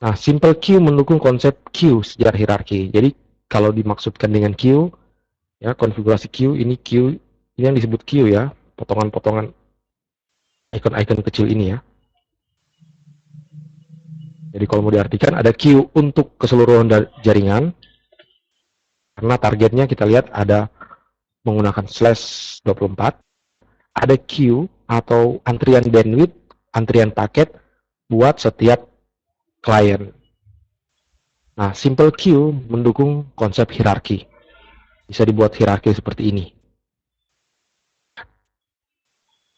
Nah, simple queue mendukung konsep queue secara hierarki. Jadi kalau dimaksudkan dengan queue, ya konfigurasi queue ini yang disebut queue ya, potongan-potongan icon-icon kecil ini ya. Jadi kalau mau diartikan ada queue untuk keseluruhan jaringan, karena targetnya kita lihat ada menggunakan slash 24, ada queue atau antrian bandwidth, antrian paket buat setiap klien. Nah, simple queue mendukung konsep hierarki. Bisa dibuat hierarki seperti ini.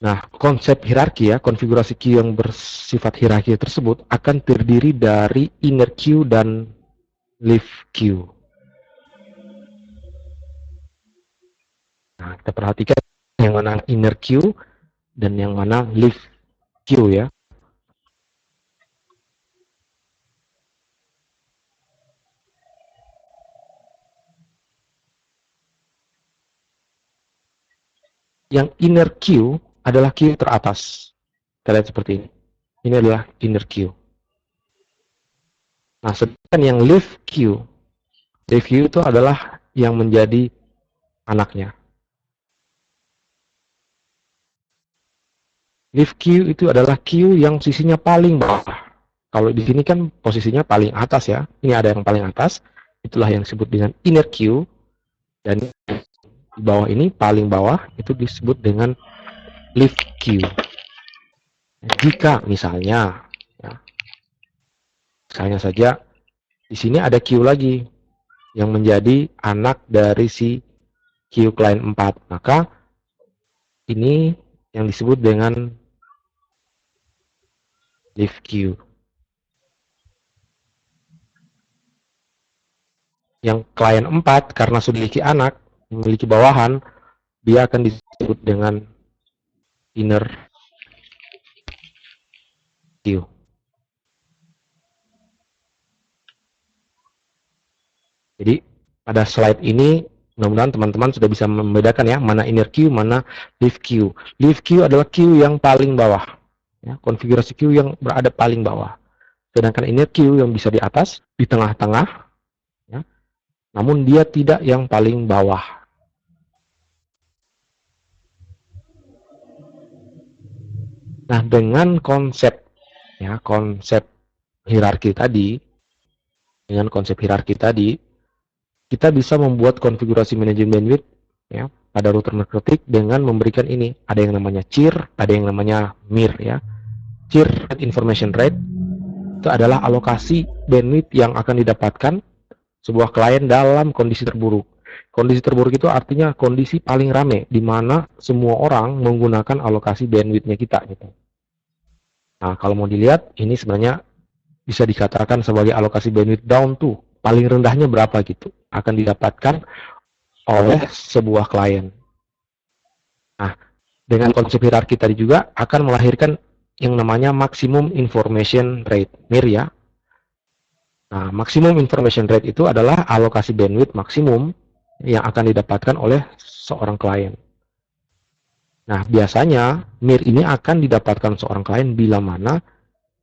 Nah, konsep hierarki ya, konfigurasi queue yang bersifat hierarki tersebut akan terdiri dari inner queue dan leaf queue. Nah, kita perhatikan yang mana inner queue dan yang mana leaf queue ya. Yang inner queue adalah queue teratas. Kita lihat seperti ini. Ini adalah inner queue. Nah, sedangkan yang leaf queue itu adalah yang menjadi anaknya. Leaf queue itu adalah queue yang sisinya paling bawah. Kalau di sini kan posisinya paling atas ya. Ini ada yang paling atas. Itulah yang disebut dengan inner queue. Dan di bawah ini paling bawah itu disebut dengan leaf queue. Jika misalnya, ya, misalnya saja di sini ada queue lagi yang menjadi anak dari si queue client 4, maka ini yang disebut dengan leaf queue. Yang client 4 karena sudah memiliki anak, memiliki bawahan, dia akan disebut dengan inner queue. Jadi pada slide ini mudah-mudahan teman-teman sudah bisa membedakan ya mana inner queue, mana leaf queue. Leaf queue adalah queue yang paling bawah, ya, konfigurasi queue yang berada paling bawah. Sedangkan inner queue yang bisa di atas, di tengah-tengah, ya, namun dia tidak yang paling bawah. Nah, dengan konsep hierarki tadi, kita bisa membuat konfigurasi manajemen bandwidth ya pada router nekrotik dengan memberikan ini. Ada yang namanya CIR, ada yang namanya MIR ya. CIR, information rate, itu adalah alokasi bandwidth yang akan didapatkan sebuah klien dalam kondisi terburuk. Kondisi terburuk itu artinya kondisi paling rame, di mana semua orang menggunakan alokasi bandwidth-nya kita. Gitu. Nah, kalau mau dilihat, ini sebenarnya bisa dikatakan sebagai alokasi bandwidth down to, paling rendahnya berapa gitu, akan didapatkan oleh sebuah klien. Nah, dengan konsep hierarki tadi juga akan melahirkan yang namanya maximum information rate, MIR ya. Nah, maximum information rate itu adalah alokasi bandwidth maksimum yang akan didapatkan oleh seorang klien. Nah, biasanya MIR ini akan didapatkan seorang klien bila mana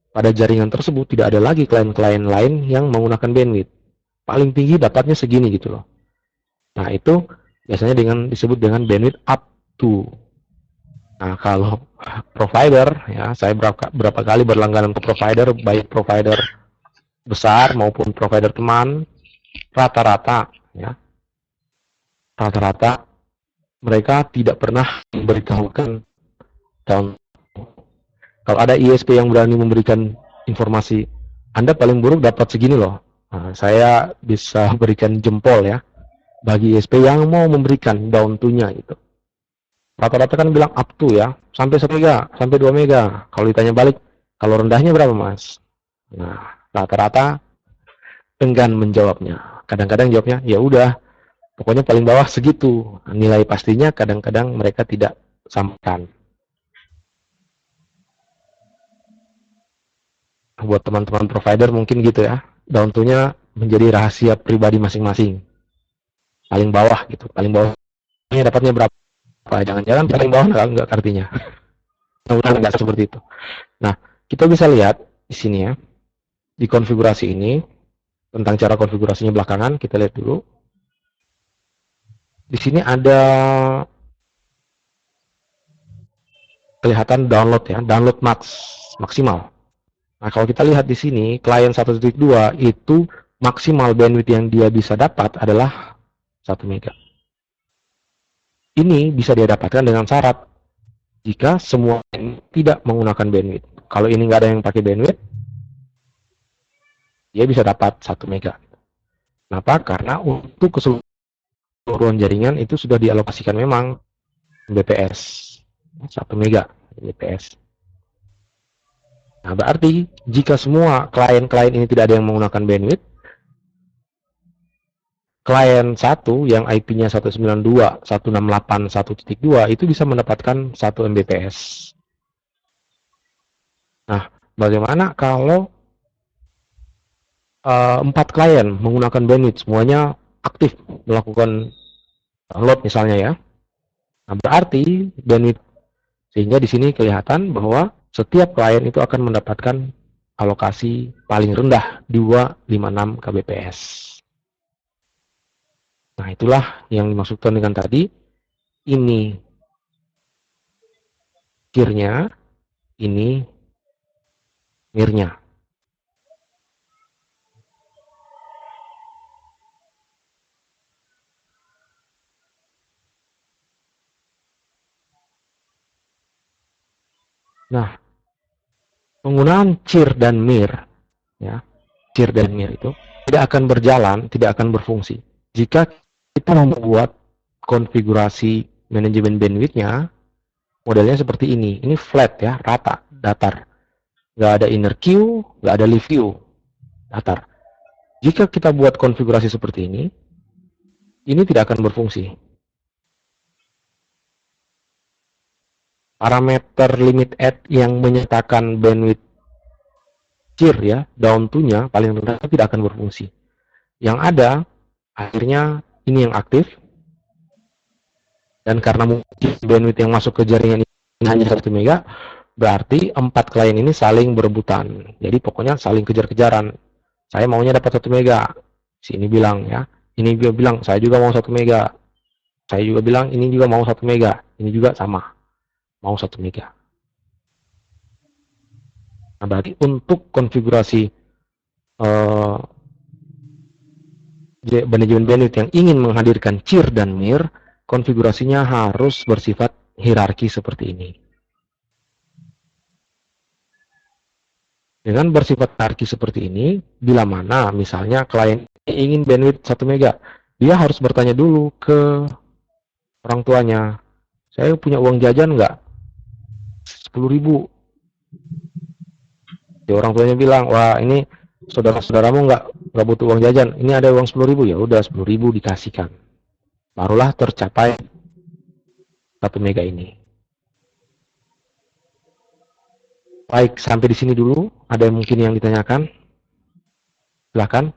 pada jaringan tersebut tidak ada lagi klien-klien lain yang menggunakan bandwidth. Paling tinggi dapatnya segini gitu loh. Nah, itu biasanya disebut dengan bandwidth up to. Nah, kalau provider, ya saya berapa kali berlangganan ke provider, baik provider besar maupun provider teman, rata-rata mereka tidak pernah memberitahukan down. Kalau ada ISP yang berani memberikan informasi, Anda paling buruk dapat segini loh. Nah, saya bisa berikan jempol ya bagi ISP yang mau memberikan down to-nya gitu. Rata-rata kan bilang up to ya, sampai 1 mega, sampai 2 mega. Kalau ditanya balik, kalau rendahnya berapa mas? Nah, rata-rata enggan menjawabnya. Kadang-kadang jawabnya, ya udah, pokoknya paling bawah segitu. Nilai pastinya kadang-kadang mereka tidak sampaikan. Buat teman-teman provider mungkin gitu ya, down to-nya menjadi rahasia pribadi masing-masing. Paling bawah gitu, paling bawahnya dapatnya berapa? Jangan-jangan paling bawah nggak artinya. Mudah-mudahan nggak seperti itu. Nah, kita bisa lihat di sini ya. di konfigurasi ini, tentang cara konfigurasinya belakangan, kita lihat dulu. Di sini ada kelihatan download ya, download maksimal. Nah, kalau kita lihat di sini, klien 1.2 itu maksimal bandwidth yang dia bisa dapat adalah 1 mega. Ini bisa dia dapatkan dengan syarat jika semua tidak menggunakan bandwidth. Kalau ini nggak ada yang pakai bandwidth, dia bisa dapat 1 mega. Kenapa? Karena untuk keseluruhan jaringan itu sudah dialokasikan memang BPS 1 mega BPS. Nah, berarti jika semua klien-klien ini tidak ada yang menggunakan bandwidth, klien 1 yang IP-nya 192.168.1.2 itu bisa mendapatkan 1 Mbps. Nah, bagaimana kalau 4 klien menggunakan bandwidth, semuanya aktif melakukan download misalnya ya. Nah, berarti bandwidth, sehingga di sini kelihatan bahwa setiap klien itu akan mendapatkan alokasi paling rendah 256 kbps. Nah, itulah yang dimaksudkan dengan tadi. Ini kirnya, ini mirnya. Nah, penggunaan CIR dan MIR, ya, CIR dan MIR itu tidak akan berjalan, tidak akan berfungsi jika kita membuat konfigurasi manajemen bandwidth-nya modelnya seperti ini. Ini flat ya, rata, datar. Nggak ada inner queue, nggak ada leaf queue, datar. Jika kita buat konfigurasi seperti ini tidak akan berfungsi. Parameter limit add yang menyatakan bandwidth CIR ya, down to-nya paling rendah tidak akan berfungsi. Yang ada, akhirnya ini yang aktif, dan karena mungkin bandwidth yang masuk ke jaringan ini hanya 1 mega, berarti 4 klien ini saling berebutan. Jadi pokoknya saling kejar-kejaran. Saya maunya dapat 1 mega. Si ini bilang ya, ini juga bilang saya juga mau 1 mega. Saya juga bilang ini juga mau 1 mega. Ini juga sama, mau 1 mega. Nah, berarti untuk konfigurasi manajemen bandwidth yang ingin menghadirkan CIR dan MIR, konfigurasinya harus bersifat hierarki seperti ini. Dengan bersifat hierarki seperti ini, bila mana misalnya klien ingin bandwidth 1 mega, dia harus bertanya dulu ke orang tuanya, saya punya uang jajan nggak? 10.000. Ya, orang tuanya bilang, wah ini saudara-saudaramu nggak butuh uang jajan, ini ada uang 10.000, ya udah 10.000 dikasihkan. Barulah tercapai 1 mega ini. Baik, sampai di sini dulu. Ada yang mungkin yang ditanyakan? Silakan.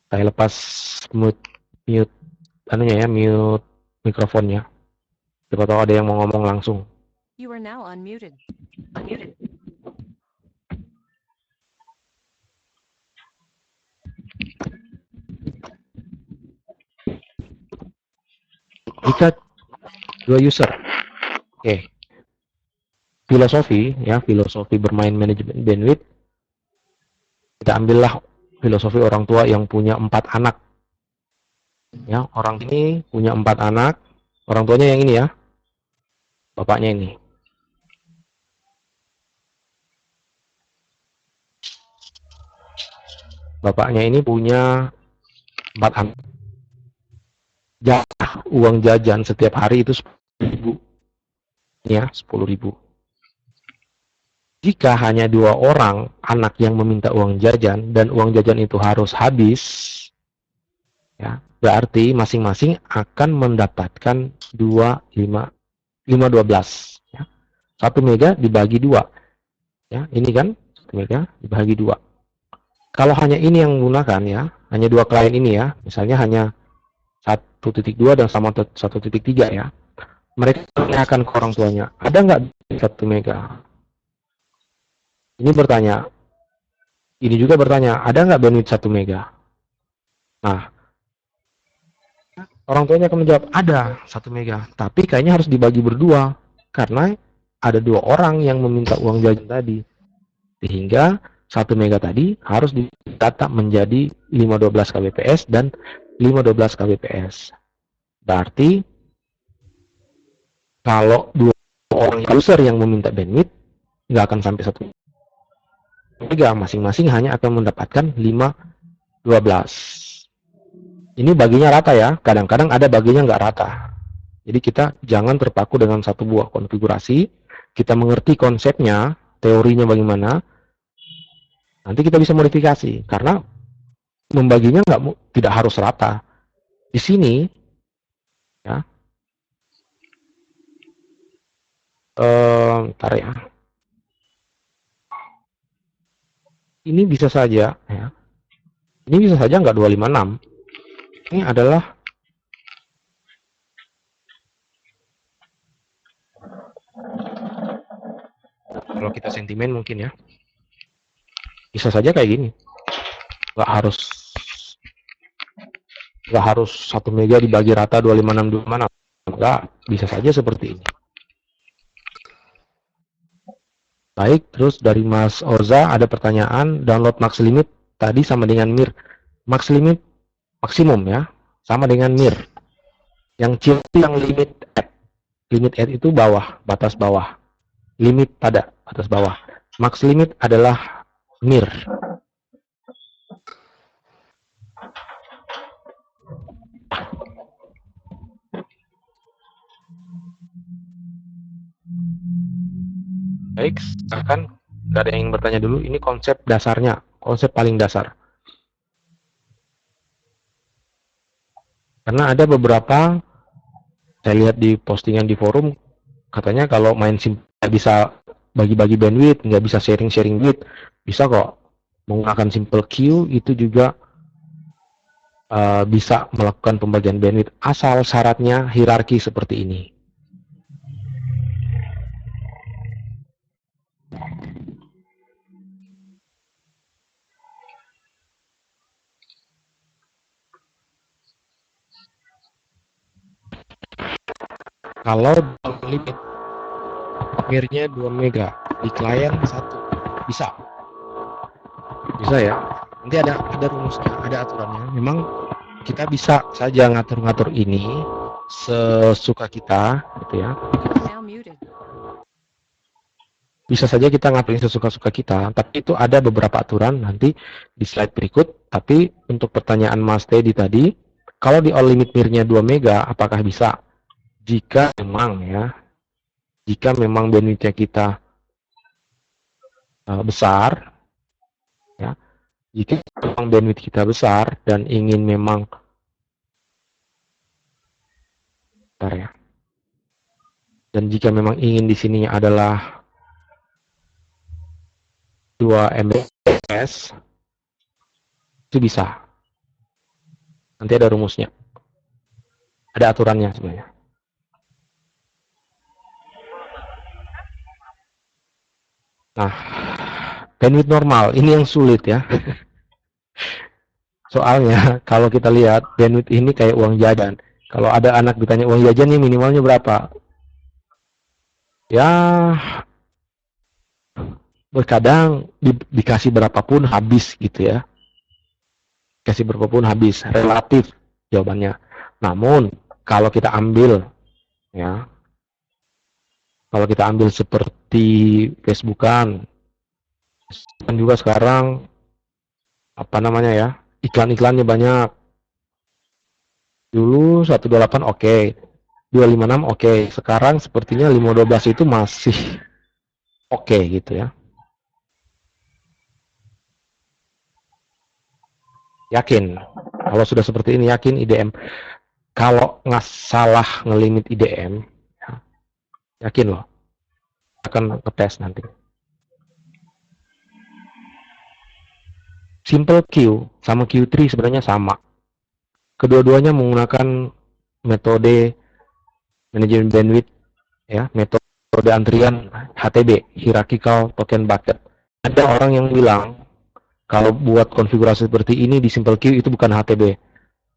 Saya lepas mute anunya ya, mute mikrofonnya. Siapa tahu ada yang mau ngomong langsung. You are now unmuted. Jika dua user, oke. Filosofi bermain manajemen bandwidth, kita ambillah filosofi orang tua yang punya 4 anak. Ya, orang ini punya 4 anak, orang tuanya yang ini ya, bapaknya ini. Bapaknya ini punya 4 anak. Uang jajan setiap hari itu 10.000. Ya, 10.000. Jika hanya 2 orang anak yang meminta uang jajan dan uang jajan itu harus habis, ya, berarti masing-masing akan mendapatkan 512. Ya. 1 mega dibagi 2. Ya, ini kan 1 mega dibagi 2. Kalau hanya ini yang menggunakan ya, hanya 2 klien ini ya, misalnya hanya 1.2 dan sama 1.3 ya, mereka akan ke orang tuanya, ada nggak 1 mega? Ini bertanya, Ini juga bertanya, ada nggak bandwidth 1 mega? Nah, orang tuanya akan menjawab, ada 1 mega. Tapi kayaknya harus dibagi berdua. Karena ada 2 orang yang meminta uang jajan tadi. Sehingga 1 mega tadi harus ditata menjadi 512 kbps dan 512 kbps. Berarti kalau 2 orang user yang meminta bandwidth, nggak akan sampai 1 mega, masing-masing hanya akan mendapatkan 512. Ini baginya rata ya, kadang-kadang ada baginya nggak rata. Jadi kita jangan terpaku dengan satu buah konfigurasi, kita mengerti konsepnya, teorinya bagaimana, nanti kita bisa modifikasi, karena membaginya tidak harus rata. Di sini, ya, ntar ya, ini bisa saja, ya, ini bisa saja nggak 256. Ini adalah kalau kita sentimen mungkin ya, bisa saja kayak gini, nggak harus 1 mega dibagi rata 256 nggak, bisa saja seperti ini. Baik, terus dari Mas Orza ada pertanyaan, download max limit tadi sama dengan mir. Max limit maksimum ya, sama dengan mir. Yang ciri yang limit add. Limit add itu bawah, batas bawah. Limit pada batas bawah. Max limit adalah mir. Baik, silakan. Nggak ada yang bertanya dulu. Ini konsep dasarnya, konsep paling dasar. Karena ada beberapa, saya lihat di postingan di forum, katanya kalau main sim nggak bisa bagi-bagi bandwidth, nggak bisa sharing-sharing bandwidth, bisa kok menggunakan simple queue, itu juga bisa melakukan pembagian bandwidth, asal syaratnya hierarki seperti ini. Kalau limit mirnya 2 mega di klien 1 bisa ya, nanti ada rumusnya, ada aturannya. Memang kita bisa saja ngatur-ngatur ini sesuka kita gitu ya, bisa saja kita ngaturin sesuka-suka kita, tapi itu ada beberapa aturan nanti di slide berikut. Tapi untuk pertanyaan Mas Teddy tadi, kalau di all limit mirnya 2 mega apakah bisa? Jika memang bandwidthnya kita besar, ya, jika memang bandwidth kita besar dan ingin memang, dan jika memang ingin di sini adalah 2 Mbps, itu bisa. Nanti ada rumusnya, ada aturannya sebenarnya. Nah, bandwidth normal, ini yang sulit ya. Soalnya kalau kita lihat bandwidth ini kayak uang jajan. Kalau ada anak ditanya uang jajannya minimalnya berapa? Ya, terkadang dikasih berapapun habis gitu ya. Kasih berapapun habis, relatif jawabannya. Namun kalau kita ambil ya, kalau kita ambil seperti Facebookan, dan juga sekarang apa namanya ya, iklan-iklannya banyak. Dulu 128 oke, 256 oke, sekarang sepertinya 512 itu masih oke gitu ya. Yakin, kalau sudah seperti ini yakin IDM. Kalau nggak salah ngelimit IDM, yakin loh akan ngetes nanti. Simple Q sama Q3 sebenarnya sama. Kedua-duanya menggunakan metode manajemen bandwidth ya, metode antrian HTB, hierarchical token bucket. Ada orang yang bilang Kalau buat konfigurasi seperti ini di Simple Queue itu bukan HTB.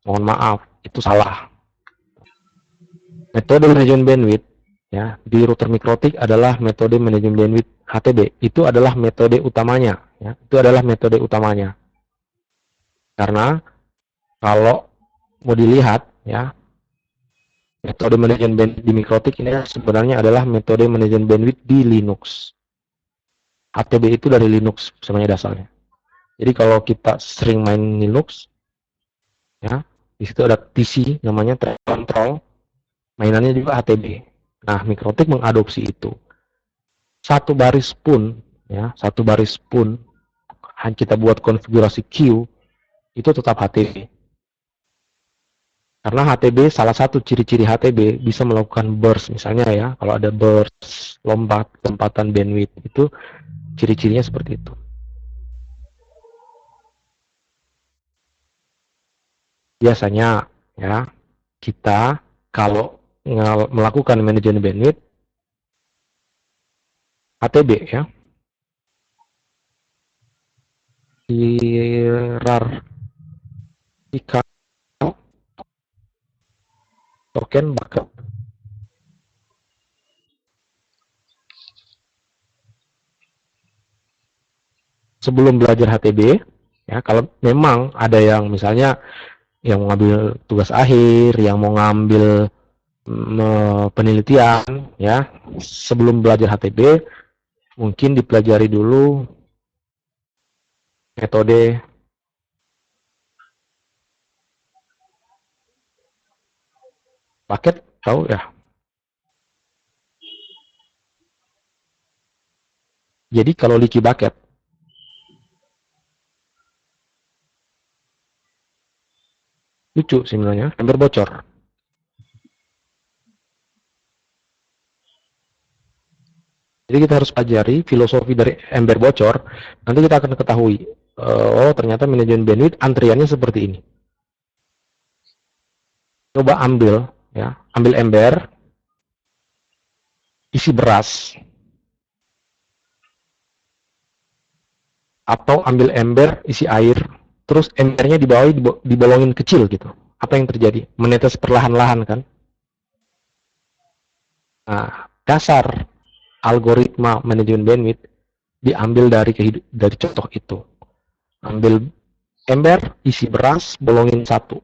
Mohon maaf, itu salah. Metode manajemen bandwidth ya di router mikrotik adalah metode manajemen bandwidth HTB. Itu adalah metode utamanya ya. Itu adalah metode utamanya. Karena kalau mau dilihat ya, metode manajemen bandwidth di mikrotik ini sebenarnya adalah metode manajemen bandwidth di Linux. HTB itu dari Linux sebenarnya dasarnya. Jadi kalau kita sering main Linux ya, di situ ada TC namanya thread control, mainannya juga HTB. Nah, mikrotik mengadopsi itu. Satu baris pun ya, satu baris pun kita buat konfigurasi queue itu tetap HTB. Karena HTB, salah satu ciri-ciri HTB bisa melakukan burst, misalnya ya, kalau ada burst, lompatan bandwidth, itu ciri-cirinya seperti itu. Biasanya ya, kita kalau melakukan manajemen bandwidth, HTB ya, hierarchical token bucket. Sebelum belajar HTB, ya kalau memang ada yang misalnya yang mau ngambil tugas akhir, yang mau ngambil penelitian, ya sebelum belajar HTB mungkin dipelajari dulu metode paket, tahu ya. Jadi kalau leaky bucket, lucu sebenarnya, ember bocor. Jadi kita harus pelajari filosofi dari ember bocor. Nanti kita akan ketahui, oh ternyata manajemen bandwidth antriannya seperti ini. Coba ambil, ya, ambil ember, isi beras, atau ambil ember, isi air, terus embernya dibolongin kecil gitu. Apa yang terjadi? Menetes perlahan-lahan kan? Nah, dasar algoritma manajemen bandwidth diambil dari contoh itu. Ambil ember, isi beras, bolongin satu.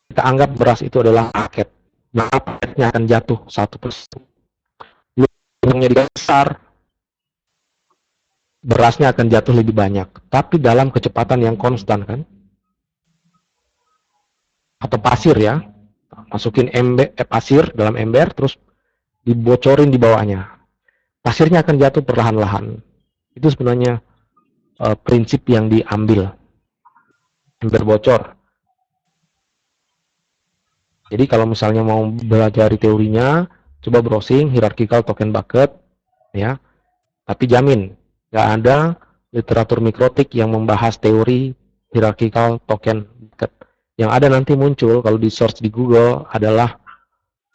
Kita anggap beras itu adalah paket. Maka paketnya akan jatuh satu persatu. Lubangnya besar, berasnya akan jatuh lebih banyak. Tapi dalam kecepatan yang konstan kan? Atau pasir ya. Masukin pasir dalam ember, terus dibocorin di bawahnya. Pasirnya akan jatuh perlahan-lahan. Itu sebenarnya prinsip yang diambil. Ember bocor. Jadi kalau misalnya mau belajar teorinya, coba browsing hierarchical token bucket, ya. Tapi jamin, nggak ada literatur mikrotik yang membahas teori hierarchical token bucket. Yang ada nanti muncul kalau di search di Google adalah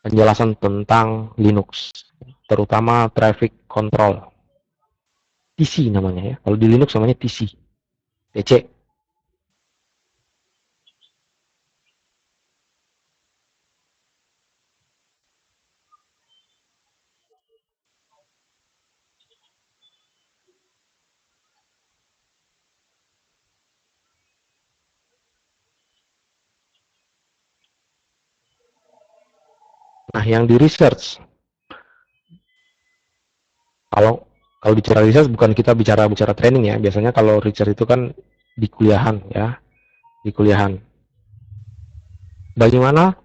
penjelasan tentang Linux, terutama traffic control. TC namanya ya. Kalau di Linux namanya TC, TC. Nah, yang di research, kalau kalau bicara research bukan kita bicara training ya. Biasanya kalau research itu kan di kuliahan ya, di kuliahan. Bagaimana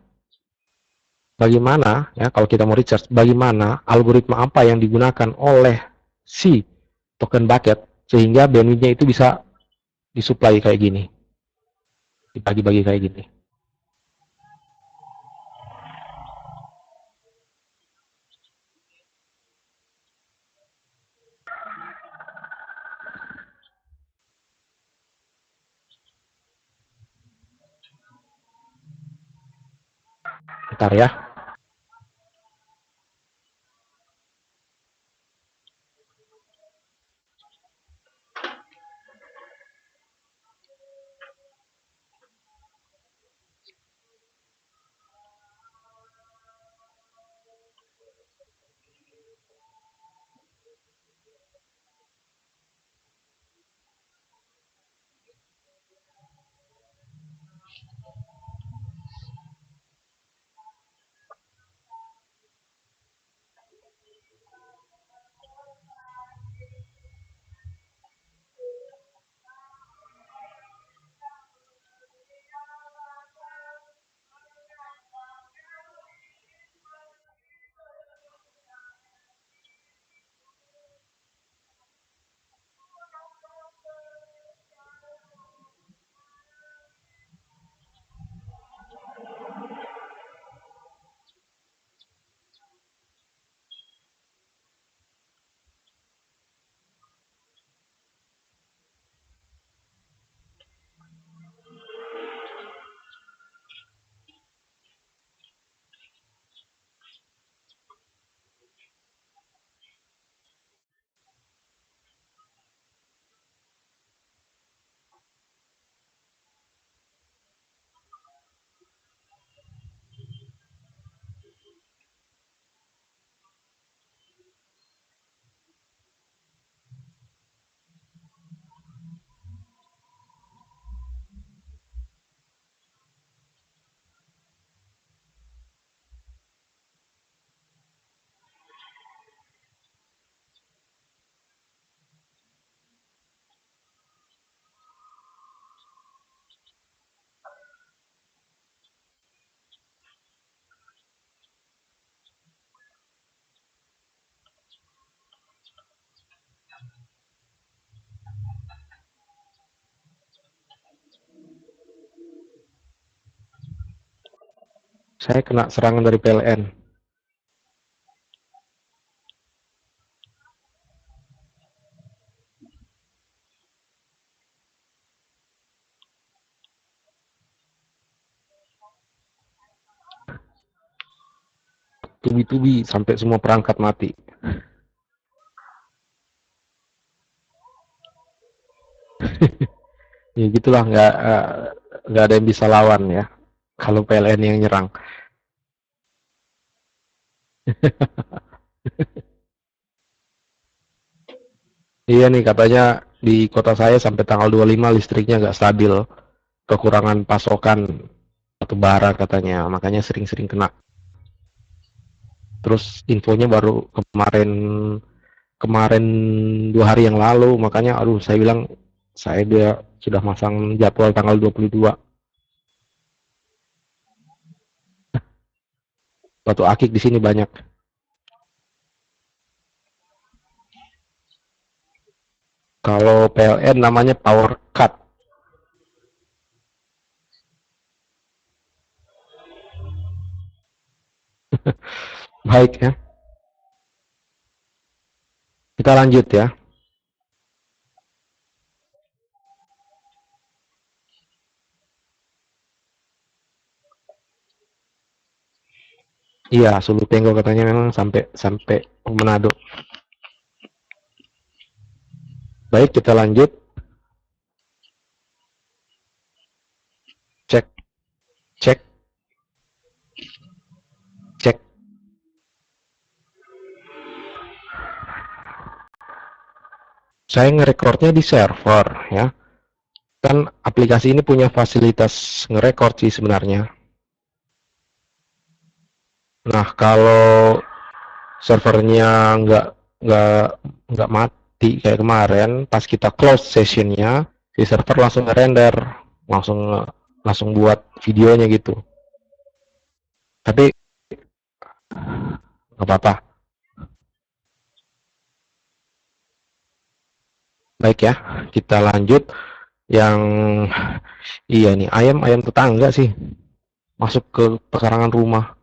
bagaimana ya kalau kita mau research bagaimana algoritma apa yang digunakan oleh si token bucket sehingga bandwidthnya itu bisa disuplai kayak gini, dibagi-bagi kayak gini. Bentar ya. Saya kena serangan dari PLN. Tubi-tubi sampai semua perangkat mati. Ya gitulah, nggak ada yang bisa lawan ya. Kalau PLN yang nyerang. Iya nih katanya di kota saya sampai tanggal 25 listriknya nggak stabil. Kekurangan pasokan batu bara katanya. Makanya sering-sering kena. Terus infonya baru kemarin kemarin 2 hari yang lalu. Makanya aduh saya bilang dia sudah masang jadwal tanggal 22. Batu akik di sini banyak. Kalau PLN namanya power cut. Baik ya. Kita lanjut ya. Iya, Sulu Tenggo katanya memang sampai sampai Manado. Baik, kita lanjut. Cek, cek, cek. Saya ngerekordnya di server ya. Kan aplikasi ini punya fasilitas ngerekord sih sebenarnya. Nah, kalau servernya nggak nggak mati kayak kemarin, pas kita close sessionnya, si server langsung ngerender, langsung langsung buat videonya gitu. Tapi nggak apa-apa. Baik ya, kita lanjut. Yang iya nih, ayam tetangga sih masuk ke pekarangan rumah.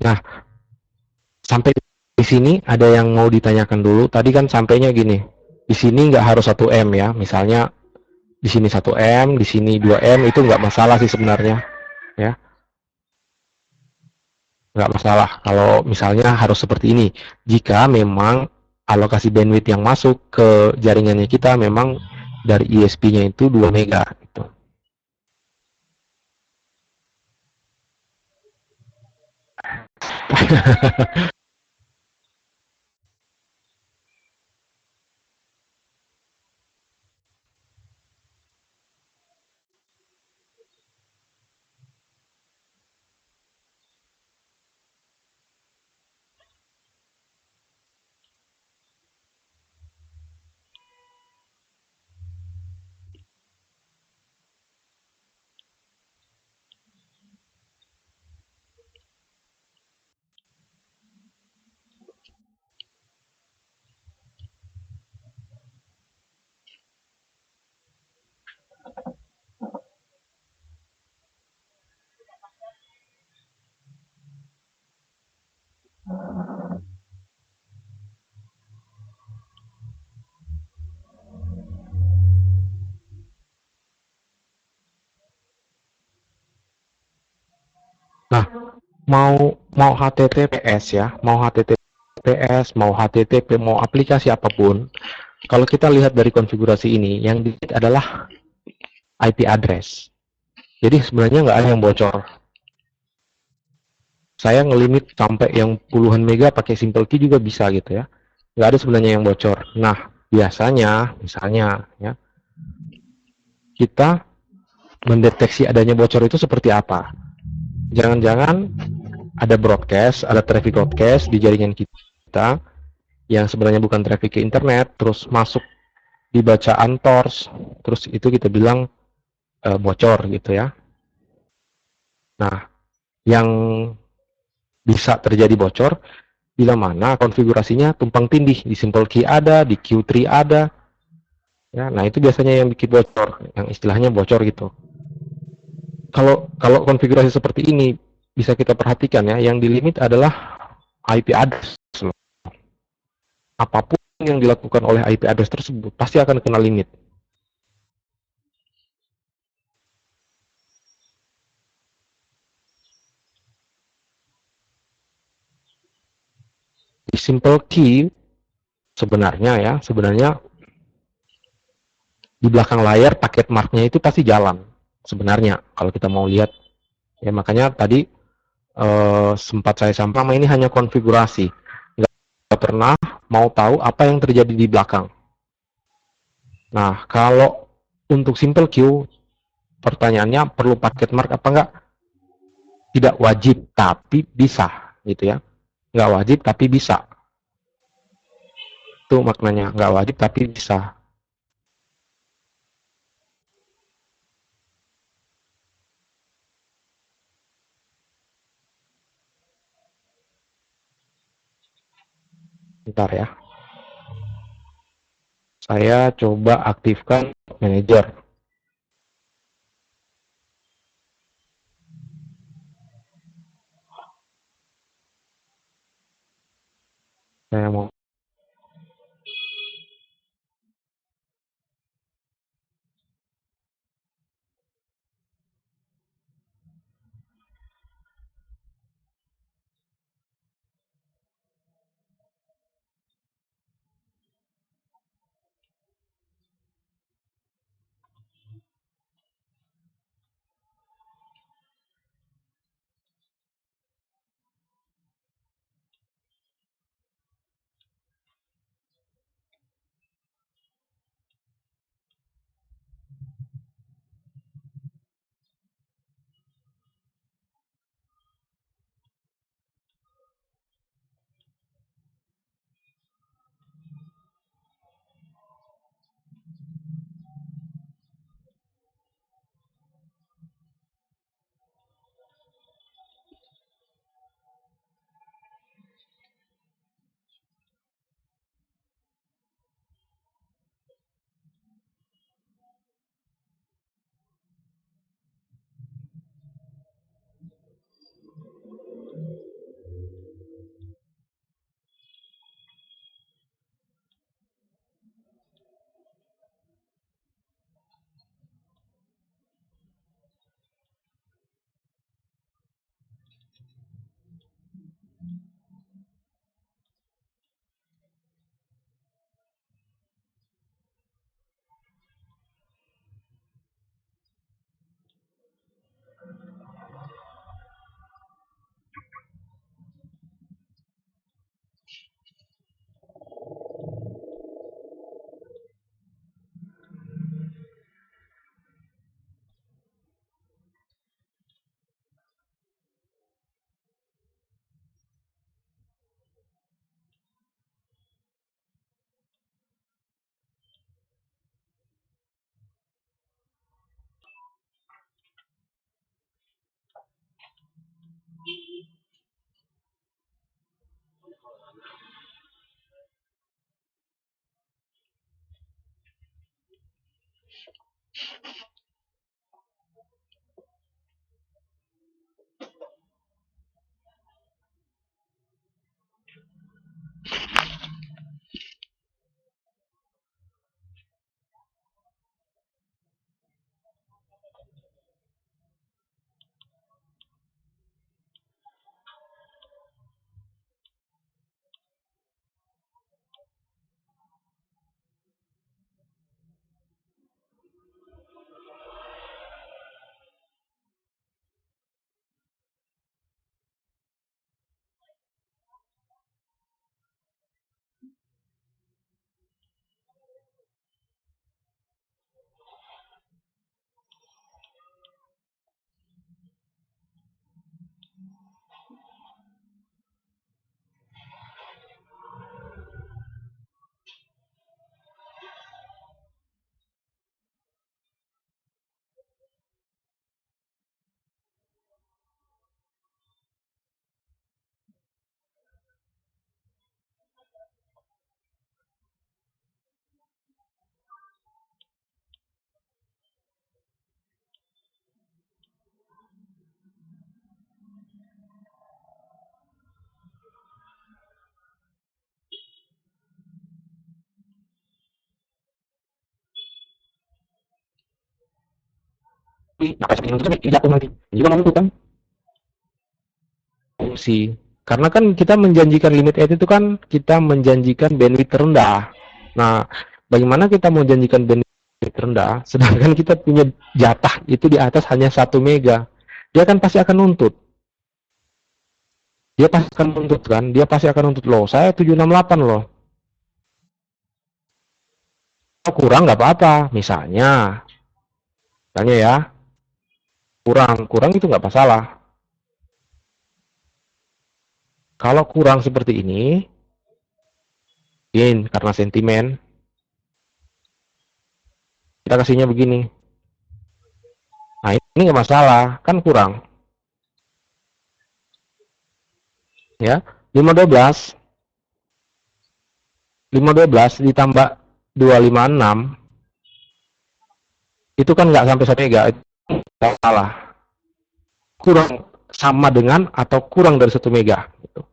Nah, sampai di sini ada yang mau ditanyakan dulu. Tadi kan sampainya gini, di sini nggak harus 1 M ya. Misalnya di sini 1 M, di sini 2 M, itu nggak masalah sih sebenarnya. Ya, nggak masalah kalau misalnya harus seperti ini. Jika memang alokasi bandwidth yang masuk ke jaringannya kita memang dari ISP-nya itu 2 mega gitu. Nah, mau mau HTTPS ya, mau HTTPS, mau HTTP, mau aplikasi apapun, kalau kita lihat dari konfigurasi ini, yang dilihat adalah IP address. Jadi sebenarnya nggak ada yang bocor. Saya ngelimit sampai yang puluhan mega pakai simple key juga bisa gitu ya. Nggak ada sebenarnya yang bocor. Nah, biasanya, misalnya ya, kita mendeteksi adanya bocor itu seperti apa? Jangan-jangan ada broadcast, ada traffic broadcast di jaringan kita yang sebenarnya bukan traffic ke internet, terus masuk di bacaan TORS, terus itu kita bilang bocor gitu ya. Nah, yang bisa terjadi bocor bila mana konfigurasinya tumpang tindih, di simple key ada, di Q3 ada, ya. Nah itu biasanya yang bikin bocor, yang istilahnya bocor gitu. Kalau konfigurasi seperti ini bisa kita perhatikan ya, yang di limit adalah IP address. Apapun yang dilakukan oleh IP address tersebut pasti akan kena limit. Di simple key sebenarnya di belakang layar paket marknya itu pasti jalan sebenarnya kalau kita mau lihat, ya. Makanya tadi sempat saya sampaikan ini hanya konfigurasi, nggak pernah mau tahu apa yang terjadi di belakang. Nah kalau untuk simple queue, pertanyaannya perlu paket mark apa enggak? Tidak wajib tapi bisa, gitu ya. Nggak wajib tapi bisa, itu maknanya, nggak wajib tapi bisa. Bentar ya, saya coba aktifkan manager. Saya mau Nah, pas ini nuntut jatuh nanti. Ini juga nuntut kan? Fungsi. Karena kan kita menjanjikan limit edge itu kan kita menjanjikan bandwidth terendah. Nah, bagaimana kita mau janjikan bandwidth terendah, sedangkan kita punya jatah itu di atas hanya 1 mega. Dia kan pasti akan nuntut. Dia pasti akan nuntut kan? Dia pasti akan nuntut loh. Saya 768 loh. Oh, kurang nggak apa-apa. Misalnya ya, kurang itu nggak masalah. Kalau kurang seperti ini, karena sentimen, kita kasihnya begini. Nah, ini nggak masalah, kan kurang. Ya, 512 ditambah 256 itu kan nggak sampai 1 mega, itu nggak salah. Kurang sama dengan atau kurang dari 1 mega. Gitu.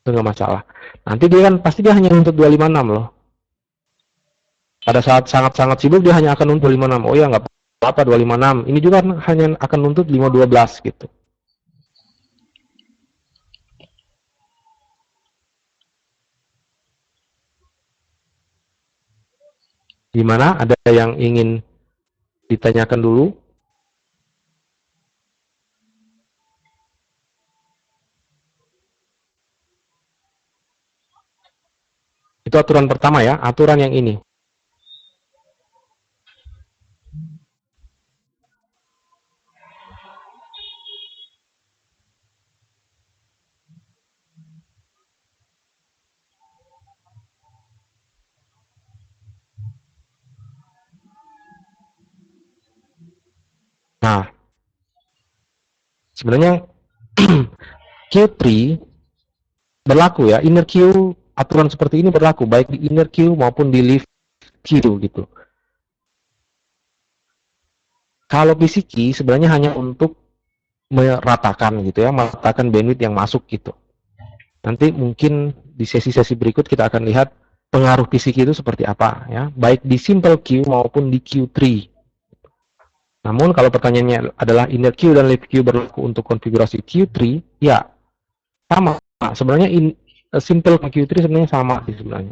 Itu nggak masalah. Nanti dia kan pasti dia hanya untuk 256 loh. Pada saat sangat-sangat sibuk dia hanya akan nuntut 56. Oh ya nggak apa-apa 256. Ini juga hanya akan nuntut 512 gitu. Gimana? Ada yang ingin ditanyakan dulu? Itu aturan pertama ya, aturan yang ini. Nah, sebenarnya Q3 berlaku ya, inner Q aturan seperti ini berlaku baik di inner Q maupun di leaf Q gitu. Kalau PCK sebenarnya hanya untuk meratakan gitu ya, meratakan bandwidth yang masuk gitu. Nanti mungkin di sesi-sesi berikut kita akan lihat pengaruh PCK itu seperti apa ya, baik di simple Q maupun di Q3. Namun kalau pertanyaannya adalah inner Q dan leaf Q berlaku untuk konfigurasi Q3, ya sama. Sebenarnya simple Q3 sebenarnya sama sih sebenarnya.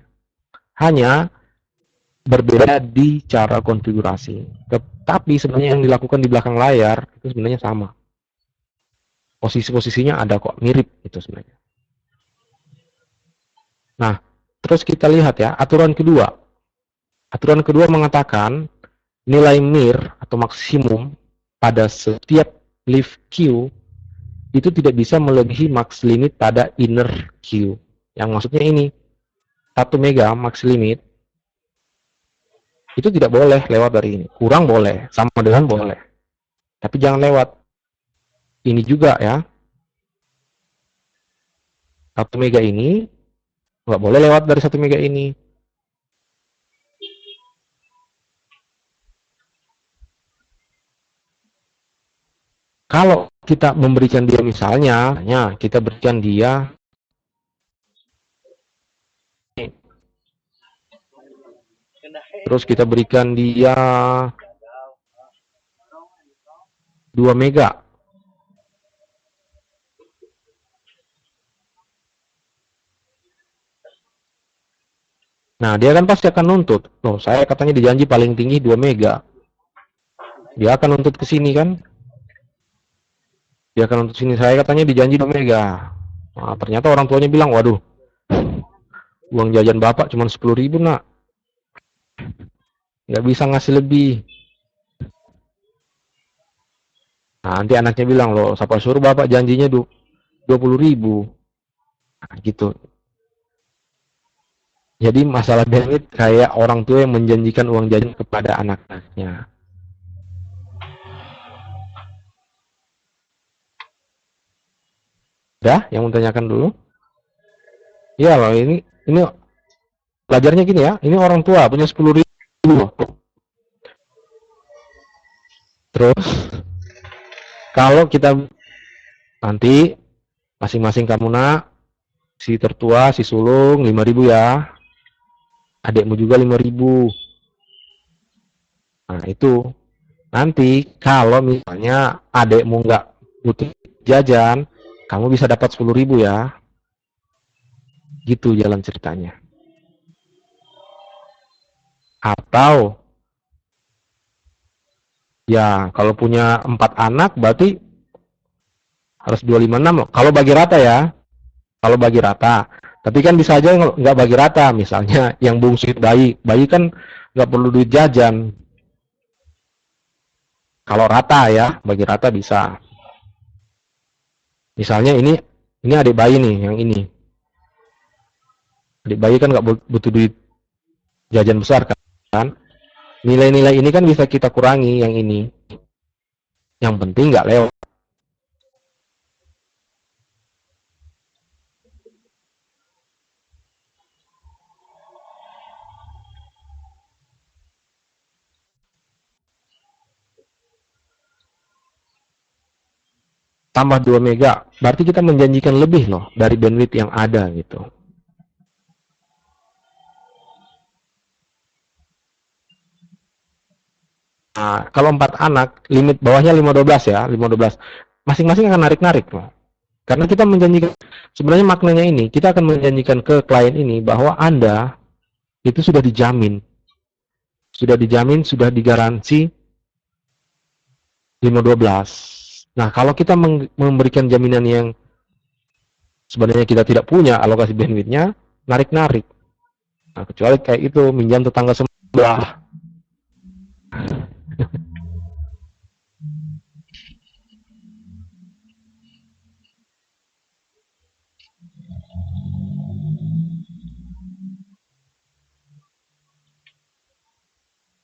Hanya berbeda di cara konfigurasi. Tapi sebenarnya yang dilakukan di belakang layar itu sebenarnya sama. Posisi-posisinya ada kok, mirip itu sebenarnya. Nah, terus kita lihat ya, aturan kedua. Aturan kedua mengatakan nilai mir atau maksimum pada setiap leaf Q itu tidak bisa melebihi max limit pada inner Q. Yang maksudnya ini, 1 mega max limit itu tidak boleh lewat dari ini. Kurang boleh, sama dengan boleh. Tapi jangan lewat. Ini juga ya. 1 mega ini nggak boleh lewat dari 1 mega ini. Kalau kita memberikan dia misalnya kita berikan dia terus kita berikan dia 2 mega. Nah, dia kan pasti akan nuntut. Loh, saya katanya dijanji paling tinggi 2 mega. Dia akan nuntut ke sini kan? Dia akan nuntut sini. Saya katanya dijanji 2 mega. Nah, ternyata orang tuanya bilang, waduh, uang jajan bapak cuma 10.000 nak. Nggak bisa ngasih lebih. Nah, nanti anaknya bilang, loh, siapa suruh bapak janjinya 20.000. Nah, gitu. Jadi masalah bandwidth kayak orang tua yang menjanjikan uang jajan kepada anak-anaknya. Udah, yang mau tanyakan dulu? Iya loh, ini pelajarnya gini ya, ini orang tua punya 10.000. Terus, kalau kita nanti masing-masing kamu nak, si tertua, si sulung 5.000 ya. Adikmu juga 5.000. Nah, itu nanti kalau misalnya adekmu nggak butuh jajan, kamu bisa dapat 10.000 ya. Gitu jalan ceritanya. Atau ya kalau punya 4 anak berarti harus 256 kalau bagi rata ya. Kalau bagi rata. Tapi kan bisa aja nggak bagi rata. Misalnya yang bungsu bayi. Bayi kan nggak perlu duit jajan. Kalau rata ya, bagi rata bisa. Misalnya ini adik bayi nih, yang ini. Adik bayi kan nggak butuh duit jajan besar kan. Nilai-nilai ini kan bisa kita kurangi yang ini. Yang penting nggak lewat. Tambah 2 mega, berarti kita menjanjikan lebih loh dari bandwidth yang ada gitu. Nah, kalau 4 anak, limit bawahnya 512 ya, 512. Masing-masing akan narik-narik loh. Karena kita menjanjikan, sebenarnya maknanya ini, kita akan menjanjikan ke klien ini bahwa Anda itu sudah dijamin. Sudah dijamin, sudah digaransi 512. Nah, kalau kita memberikan jaminan yang sebenarnya kita tidak punya alokasi bandwidthnya, narik-narik. Nah, kecuali kayak itu, minjam tetangga sebelah.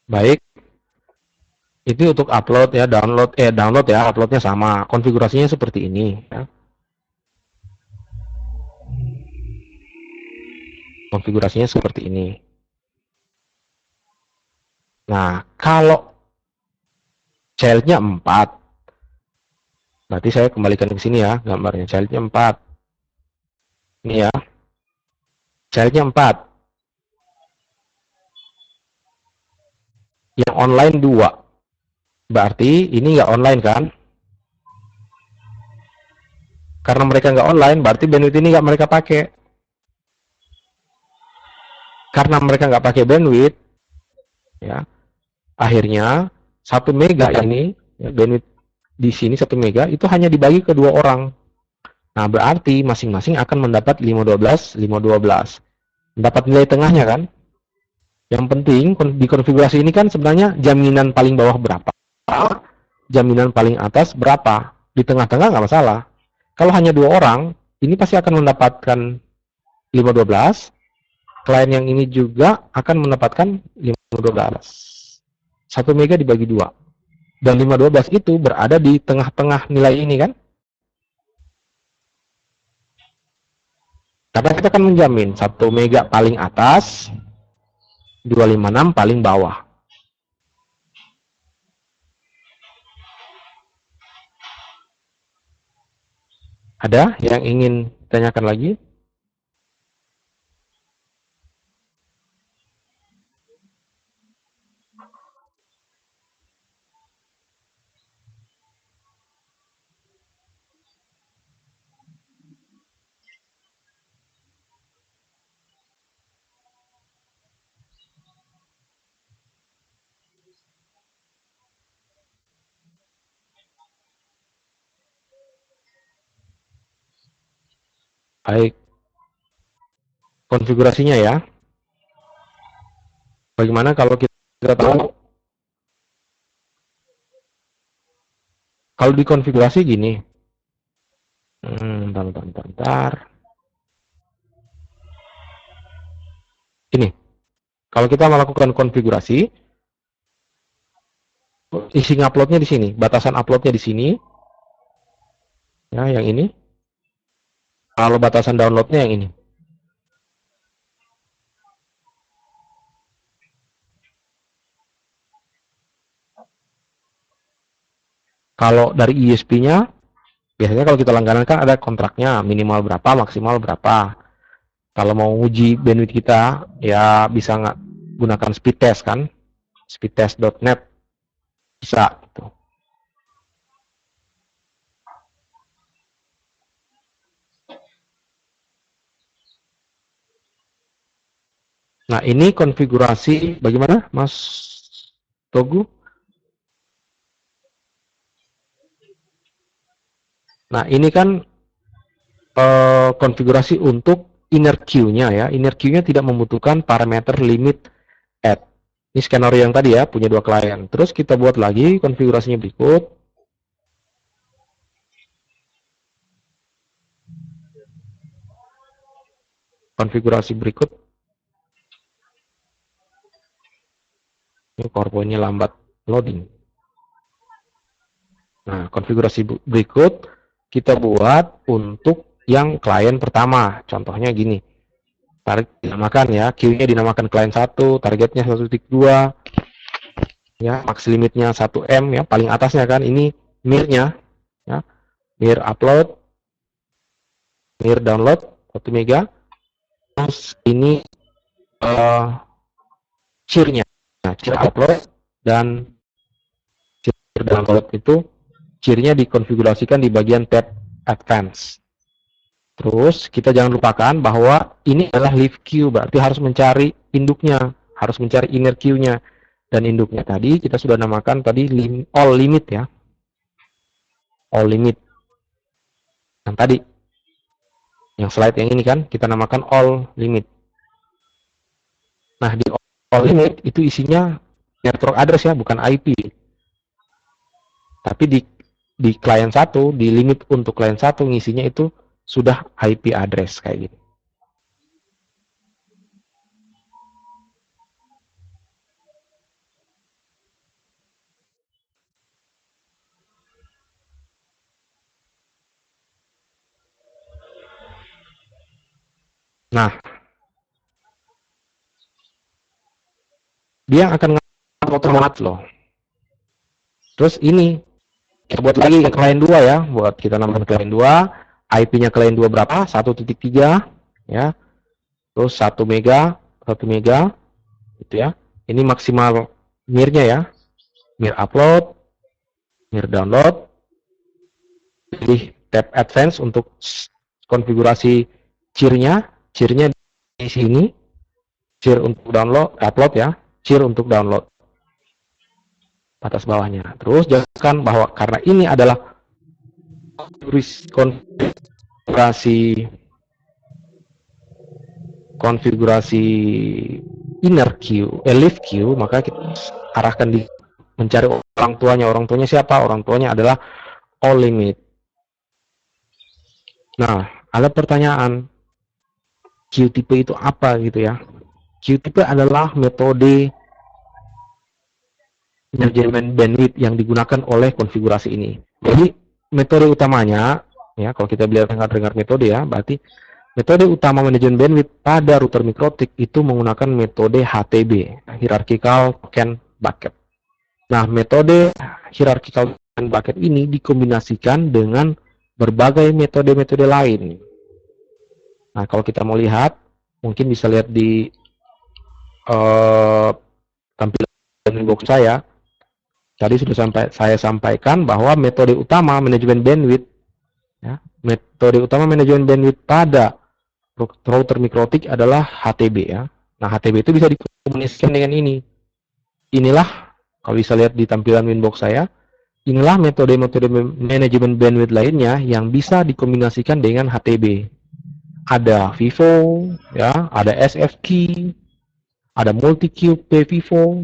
Baik, itu untuk upload ya, download ya, uploadnya sama. Konfigurasinya seperti ini ya. Konfigurasinya seperti ini. Nah, kalau childnya 4, berarti saya kembalikan ke sini ya, gambarnya. Childnya 4. Ini ya, childnya 4. Yang online 2. Berarti ini nggak online kan? Karena mereka nggak online, berarti bandwidth ini nggak mereka pakai. Karena mereka nggak pakai bandwidth, ya, akhirnya 1 mega ini, ya, bandwidth di sini 1 mega itu hanya dibagi ke 2 orang. Nah, berarti masing-masing akan mendapat 512, 512. Mendapat nilai tengahnya kan? Yang penting di konfigurasi ini kan sebenarnya jaminan paling bawah berapa, jaminan paling atas berapa, di tengah-tengah nggak masalah. Kalau hanya 2 orang, ini pasti akan mendapatkan 512. Klien yang ini juga akan mendapatkan 512. 1 mega dibagi 2. Dan 512 itu berada di tengah-tengah nilai ini kan? Karena kita akan menjamin 1 mega paling atas, 256 paling bawah. Ada yang ingin tanyakan lagi? Baik, konfigurasinya ya. Bagaimana kalau kita tahu, kalau dikonfigurasi gini. Bentar. Ini, kalau kita melakukan konfigurasi, isi uploadnya di sini, batasan uploadnya di sini, ya, yang ini. Kalau batasan downloadnya yang ini. Kalau dari ISP-nya, biasanya kalau kita langganan kan ada kontraknya, minimal berapa, maksimal berapa. Kalau mau uji bandwidth kita, ya bisa nggak gunakan speed test kan, speedtest.net. bisa gitu. Nah, ini konfigurasi bagaimana, Mas Togu? Nah, ini kan konfigurasi untuk inner queue-nya ya. Inner queue-nya tidak membutuhkan parameter limit add. Ini skenario yang tadi ya, punya dua klien. Terus kita buat lagi konfigurasinya berikut. Konfigurasi berikut. Ini PowerPoint-nya lambat loading. Nah, konfigurasi berikut kita buat untuk yang klien pertama. Contohnya gini. Dinamakan ya, queue-nya dinamakan klien 1, targetnya 1.2, ya, max limitnya 1M ya, paling atasnya kan ini mir-nya ya, mir upload, mir download 1 mega. Terus ini cheer-nya. Nah, cheer upload dan cheer download itu cheer-nya dikonfigurasikan di bagian tab advance. Terus kita jangan lupakan bahwa ini adalah live queue, berarti harus mencari induknya, harus mencari inner queue-nya. Dan induknya tadi kita sudah namakan tadi all limit ya. All limit. Yang tadi, yang slide yang ini kan, kita namakan all limit. Nah, di all limit itu isinya network address ya, bukan IP. Tapi di klien 1, di limit untuk klien 1 ngisinya itu sudah IP address kayak gini. Nah, dia akan otomatis loh. Terus ini kita buat lagi ke klien 2 ya, buat kita namakan klien 2, IP-nya klien 2 berapa? 1.3 ya. Terus 1 mega, 1 mega gitu ya. Ini maksimal mir-nya ya. Mir upload, mir download. Pilih tab advance untuk konfigurasi cheer-nya. Cheer-nya di sini. Cheer untuk download, upload ya. Cheer untuk download. Batas bawahnya. Terus jelaskan bahwa karena ini adalah konfigurasi inner queue, live queue, maka kita arahkan di mencari orang tuanya. Orang tuanya siapa? Orang tuanya adalah all limit. Nah, ada pertanyaan, QTP itu apa gitu ya? QTP adalah metode manajemen bandwidth yang digunakan oleh konfigurasi ini. Jadi metode utamanya, ya kalau kita dengar metode ya, berarti metode utama manajemen bandwidth pada router mikrotik itu menggunakan metode HTB, Hierarchical Token Bucket. Nah, metode Hierarchical Token Bucket ini dikombinasikan dengan berbagai metode-metode lain. Nah, kalau kita mau lihat, mungkin bisa lihat di tampilan inbox saya. Tadi sudah saya sampaikan bahwa metode utama manajemen bandwidth, ya, metode utama manajemen bandwidth pada router mikrotik adalah HTB ya. Nah, HTB itu bisa dikomunikasikan dengan ini. Inilah, kalau bisa lihat di tampilan winbox saya, inilah metode-metode manajemen bandwidth lainnya yang bisa dikombinasikan dengan HTB. Ada VIVO, ya, ada SFQ, ada multi-queue PVIVO,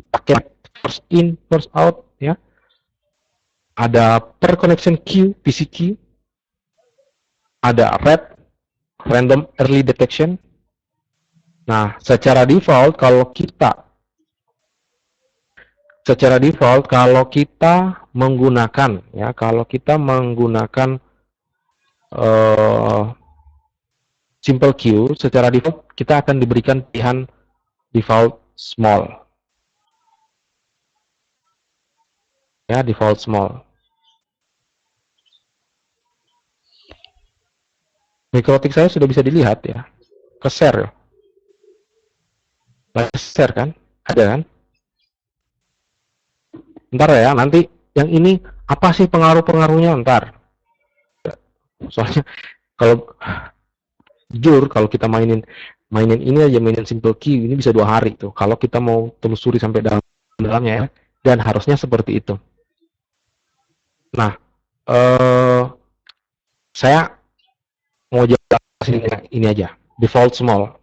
paket first in, first out, ya. Ada per connection queue, PCQ, ada RED, random early detection. Nah, secara default kalau menggunakan ya, kalau kita menggunakan simple queue, secara default kita akan diberikan pilihan default small. Ya, default small. Mikrotik saya sudah bisa dilihat ya. Ke-share ya. Share kan? Ada kan? Ntar ya, nanti yang ini apa sih pengaruh-pengaruhnya ntar. Soalnya kalau jujur kalau kita mainin mainin ini aja, mainin simple key ini bisa 2 hari tuh. Kalau kita mau telusuri sampai dalamnya ya, dan harusnya seperti itu. Nah, saya mau jelasin ini aja. Default small.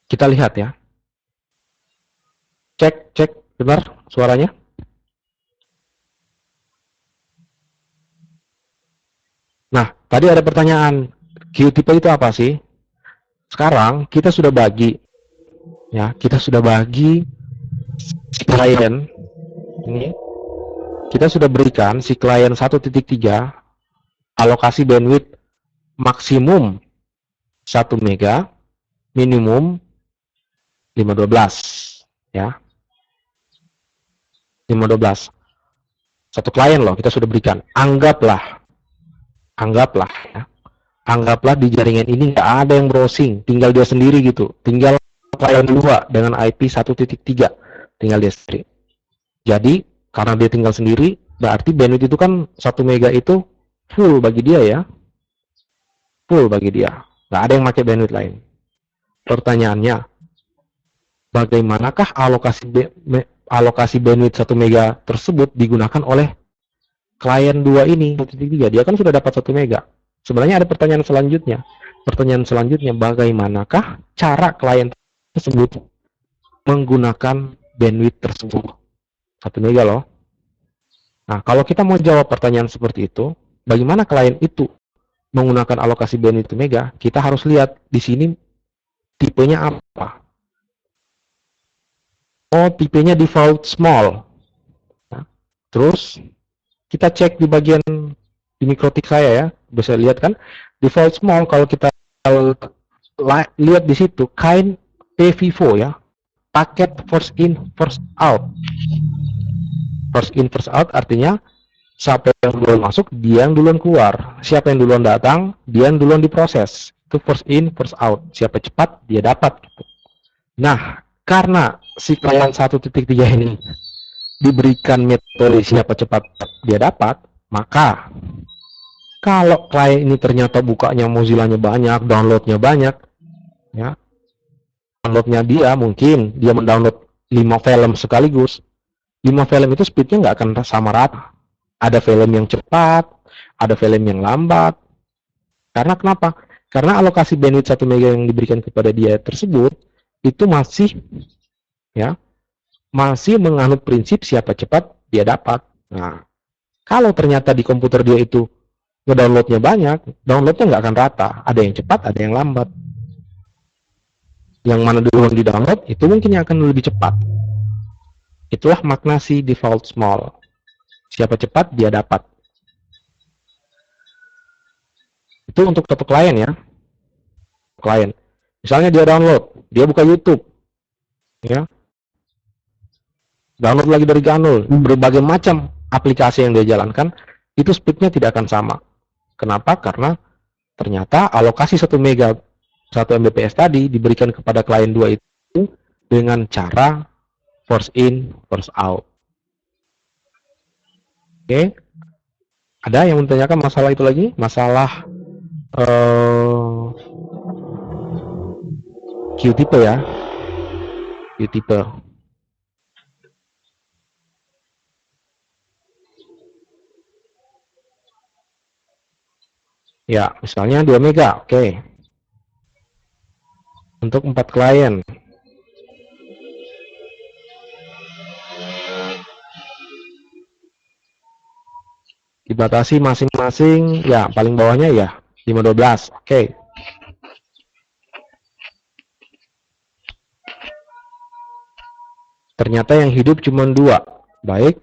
Kita lihat ya. Cek, cek, benar suaranya? Nah, tadi ada pertanyaan, QTP itu apa sih? Sekarang kita sudah bagi, ya, kita sudah bagi si klien ini, kita sudah berikan si klien 1.3 alokasi bandwidth maksimum 1 mega, minimum 512, ya, 512. Satu klien loh kita sudah berikan. Anggaplah ya, anggaplah di jaringan ini nggak ada yang browsing, tinggal dia sendiri gitu, tinggal klien 2 dengan IP 1.3, tinggal dia sendiri. Jadi karena dia tinggal sendiri, berarti bandwidth itu kan 1 mega itu full bagi dia ya, full bagi dia, nggak ada yang pakai bandwidth lain. Pertanyaannya, bagaimanakah alokasi bandwidth 1 mega tersebut digunakan oleh klien 2 ini 1.3? Dia kan sudah dapat 1 mega. Sebenarnya ada pertanyaan selanjutnya. Pertanyaan selanjutnya, bagaimanakah cara klien tersebut menggunakan bandwidth tersebut? 1 mega loh. Nah, kalau kita mau jawab pertanyaan seperti itu, bagaimana klien itu menggunakan alokasi bandwidth 1 mega? Kita harus lihat di sini tipenya apa. Oh, tipenya default small. Nah, terus kita cek di bagian di mikrotik saya ya, bisa lihat kan default small. Kalau kita lihat di situ kind PVIVO ya, paket first in first out. First in first out artinya siapa yang duluan masuk dia yang duluan keluar, siapa yang duluan datang dia yang duluan diproses. Itu first in first out, siapa cepat dia dapat gitu. Nah, karena si klien 1.3 ini diberikan metode siapa cepat dia dapat, maka kalau klien ini ternyata bukanya Mozilla-nya banyak, downloadnya banyak, ya, downloadnya dia mungkin dia mendownload 5 film sekaligus, 5 film itu speednya nggak akan sama rata. Ada film yang cepat, ada film yang lambat. Karena kenapa? Karena alokasi bandwidth 1 mega yang diberikan kepada dia tersebut itu masih menganut prinsip siapa cepat dia dapat. Nah, kalau ternyata di komputer dia itu ngedownloadnya banyak, downloadnya nggak akan rata. Ada yang cepat, ada yang lambat. Yang mana duluan di download itu mungkin yang akan lebih cepat. Itulah makna si default small. Siapa cepat dia dapat. Itu untuk satu klien ya. Klien. Misalnya dia download, dia buka YouTube, ya, download lagi dari Ganul, berbagai macam aplikasi yang dia jalankan, itu speednya tidak akan sama. Kenapa? Karena ternyata alokasi 1 mega 1 Mbps tadi diberikan kepada klien 2 itu dengan cara first in, first out. Oke, ada yang menanyakan masalah itu lagi? Masalah Q-tipe ya, Q-tipe. Ya, misalnya 2 mega, oke. Untuk 4 klien. Dibatasi masing-masing, ya paling bawahnya ya 512, oke. Ternyata yang hidup cuma 2, baik.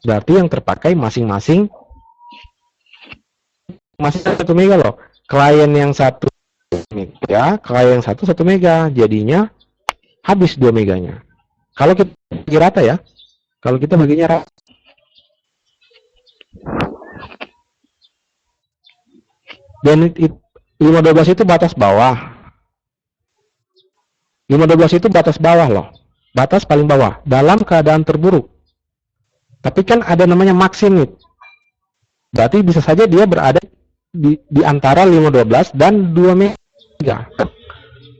Berarti yang terpakai masing-masing masih 1 mega loh. Klien yang 1 mega, klien yang 1 mega, jadinya habis 2 meganya. Kalau kita bagi rata ya, kalau kita baginya rata, dan 512 itu batas bawah. 512 itu batas bawah loh, batas paling bawah dalam keadaan terburuk. Tapi kan ada namanya maksimum, berarti bisa saja dia berada di antara 512 dan 2 mega.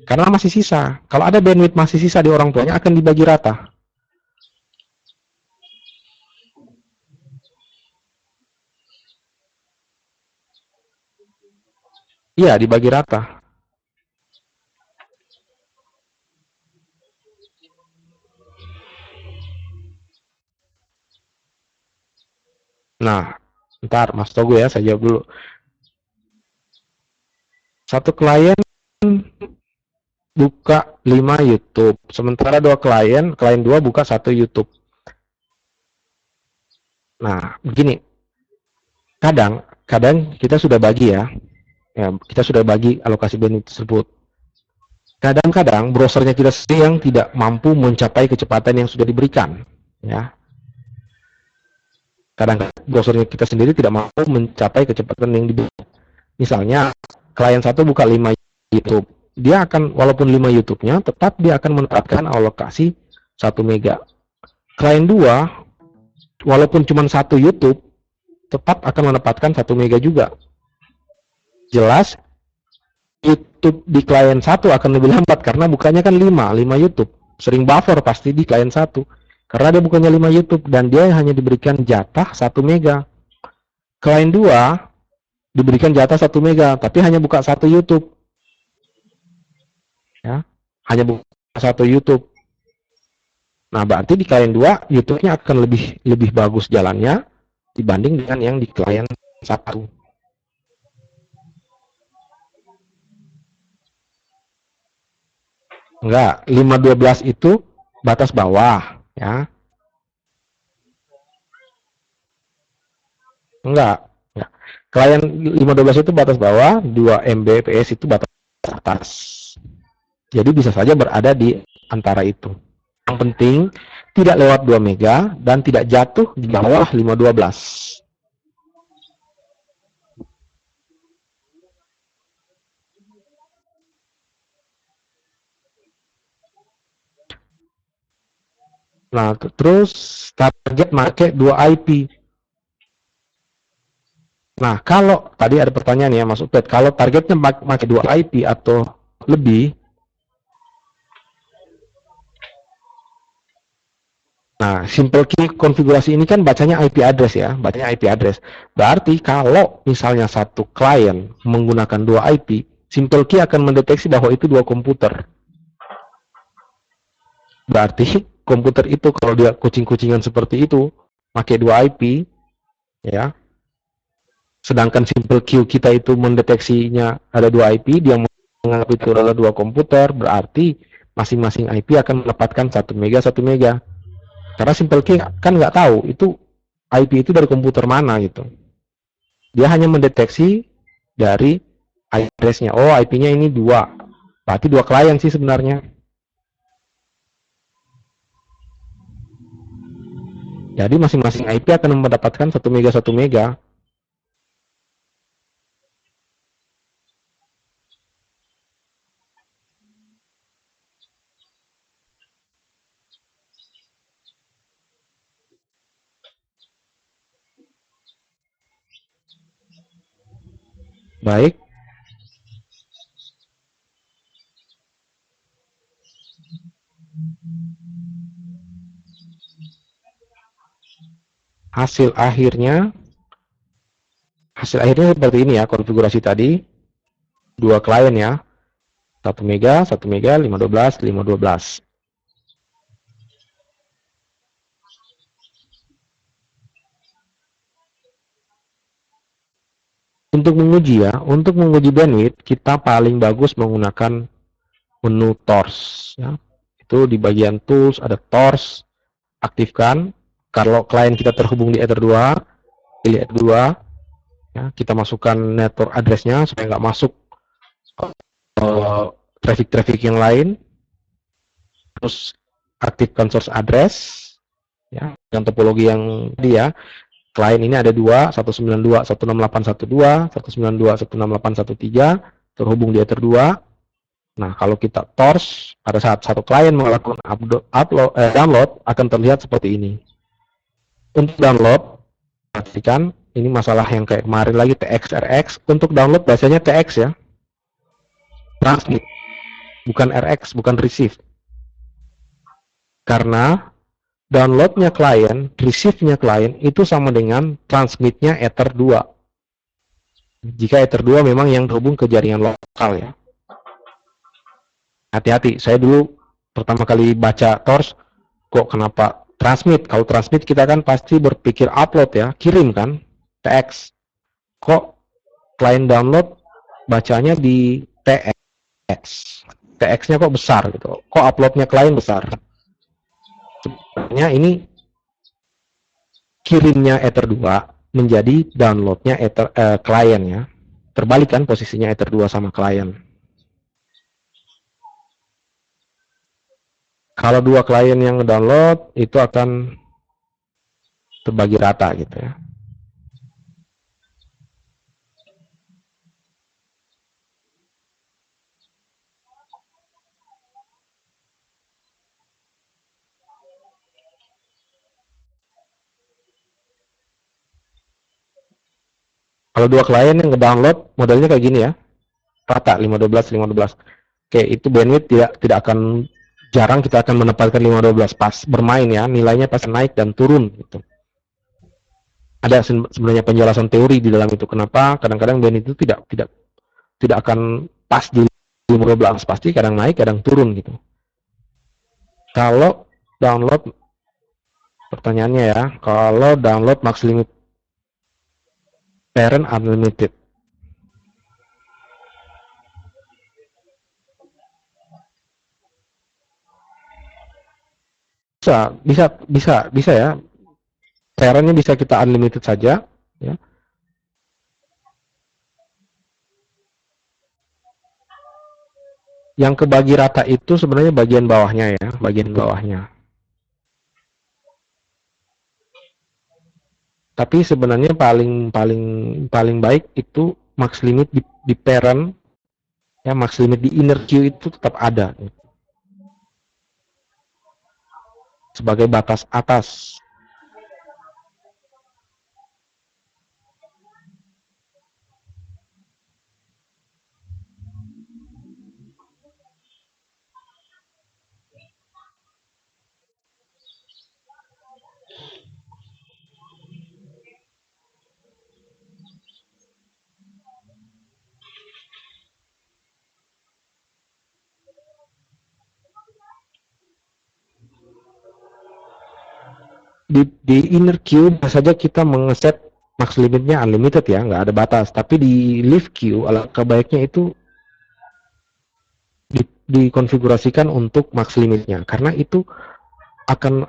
Karena masih sisa. Kalau ada bandwidth masih sisa di orang tuanya akan dibagi rata. Iya, dibagi rata. Nah, ntar Mas Togo ya, saya jawab dulu. Satu klien buka 5 YouTube, sementara klien 2 buka 1 YouTube. Nah, begini, kadang kita sudah bagi ya, kita sudah bagi alokasi bandwidth tersebut. Kadang-kadang browsernya kita sendiri yang tidak mampu mencapai kecepatan yang sudah diberikan, ya. Kadang-kadang browsernya kita sendiri tidak mampu mencapai kecepatan yang diberikan. Misalnya, klien 1 buka 5 YouTube, dia akan, walaupun 5 YouTube-nya, tetap dia akan menetapkan alokasi 1 mega. Klien 2, walaupun cuma 1 YouTube, tetap akan menempatkan 1 mega juga. Jelas, YouTube di klien 1 akan lebih lambat, karena bukannya kan 5 YouTube. Sering buffer pasti di klien 1. Karena dia bukannya 5 YouTube, dan dia hanya diberikan jatah 1 mega. Klien 2, diberikan jatah 1 mega, tapi hanya buka 1 YouTube. Ya, hanya buka 1 YouTube. Nah, berarti di klien 2 YouTube-nya akan lebih bagus jalannya dibanding dengan yang di klien 1. Enggak, 512 itu batas bawah, ya. Enggak. Klien 512 itu batas bawah, 2 Mbps itu batas atas. Jadi bisa saja berada di antara itu. Yang penting tidak lewat 2 mega dan tidak jatuh di bawah 512. Nah, terus target make 2 IP. Nah, kalau tadi ada pertanyaan ya Mas Upet, kalau targetnya make 2 IP atau lebih, nah, simple key konfigurasi ini kan bacanya IP address ya, bacanya IP address. Berarti kalau misalnya satu klien menggunakan 2 IP, simple key akan mendeteksi bahwa itu 2 komputer. Berarti komputer itu kalau dia kucing-kucingan seperti itu, pakai 2 IP, ya. Sedangkan simple queue kita itu mendeteksinya ada 2 IP, dia menganggap itu adalah 2 komputer, berarti masing-masing IP akan mendapatkan 1 mega 1 mega. Karena simple key kan nggak tahu itu IP itu dari komputer mana gitu. Dia hanya mendeteksi dari address-nya. Oh, IP-nya ini 2. Berarti 2 klien sih sebenarnya. Jadi masing-masing IP akan mendapatkan 1 mega 1 mega. Baik. Hasil akhirnya seperti ini ya, konfigurasi tadi 2 klien ya, 1 mega 512 512. Untuk menguji bandwidth kita paling bagus menggunakan menu Tors ya. Itu di bagian tools ada Tors, aktifkan. Kalau klien kita terhubung di Ether 2, pilih Ether 2 ya, kita masukkan network address-nya supaya nggak masuk traffic yang lain. Terus aktifkan source address ya, yang topologi yang tadi ya. Klien ini ada 2, 192 16812, 192 16813, terhubung di Ether 2. Nah, kalau kita torch pada saat satu klien melakukan download akan terlihat seperti ini. Untuk download, pastikan ini masalah yang kayak kemarin lagi TXRX. Untuk download biasanya TX ya, transmit, bukan RX, bukan receive. Karena downloadnya klien, receive-nya klien itu sama dengan transmitnya Ether 2. Jika Ether 2 memang yang terhubung ke jaringan lokal ya. Hati-hati, saya dulu pertama kali baca Tor, kok kenapa transmit? Kalau transmit kita kan pasti berpikir upload ya, kirim kan, TX. Kok klien download bacanya di TX? TX-nya kok besar gitu? Kok uploadnya klien besar? Sebenarnya ini kirimnya Ether 2 menjadi downloadnya klien ya. Terbalik kan posisinya Ether 2 sama klien. Kalau dua klien yang download itu akan terbagi rata gitu ya. Kalau dua klien yang ngedownload modelnya kayak gini ya, rata 512 512. Oke, itu bandwidth tidak akan jarang kita akan menempatkan 512 pas bermain ya, nilainya pas naik dan turun gitu. Ada sebenarnya penjelasan teori di dalam itu kenapa kadang-kadang bandwidth itu tidak akan pas di 512, pasti kadang naik kadang turun gitu. Kalau download, pertanyaannya ya, kalau download max limit parent unlimited, bisa ya, parentnya bisa kita unlimited saja ya. Yang kebagi rata itu sebenarnya bagian bawahnya ya, bagian bawahnya. Tapi sebenarnya paling paling paling baik itu max limit di parent ya, max limit di inner queue itu tetap ada sebagai batas atas. Di inner queue saja kita mengeset max limitnya unlimited ya, nggak ada batas. Tapi di live queue alangkah baiknya itu dikonfigurasikan untuk max limitnya, karena itu akan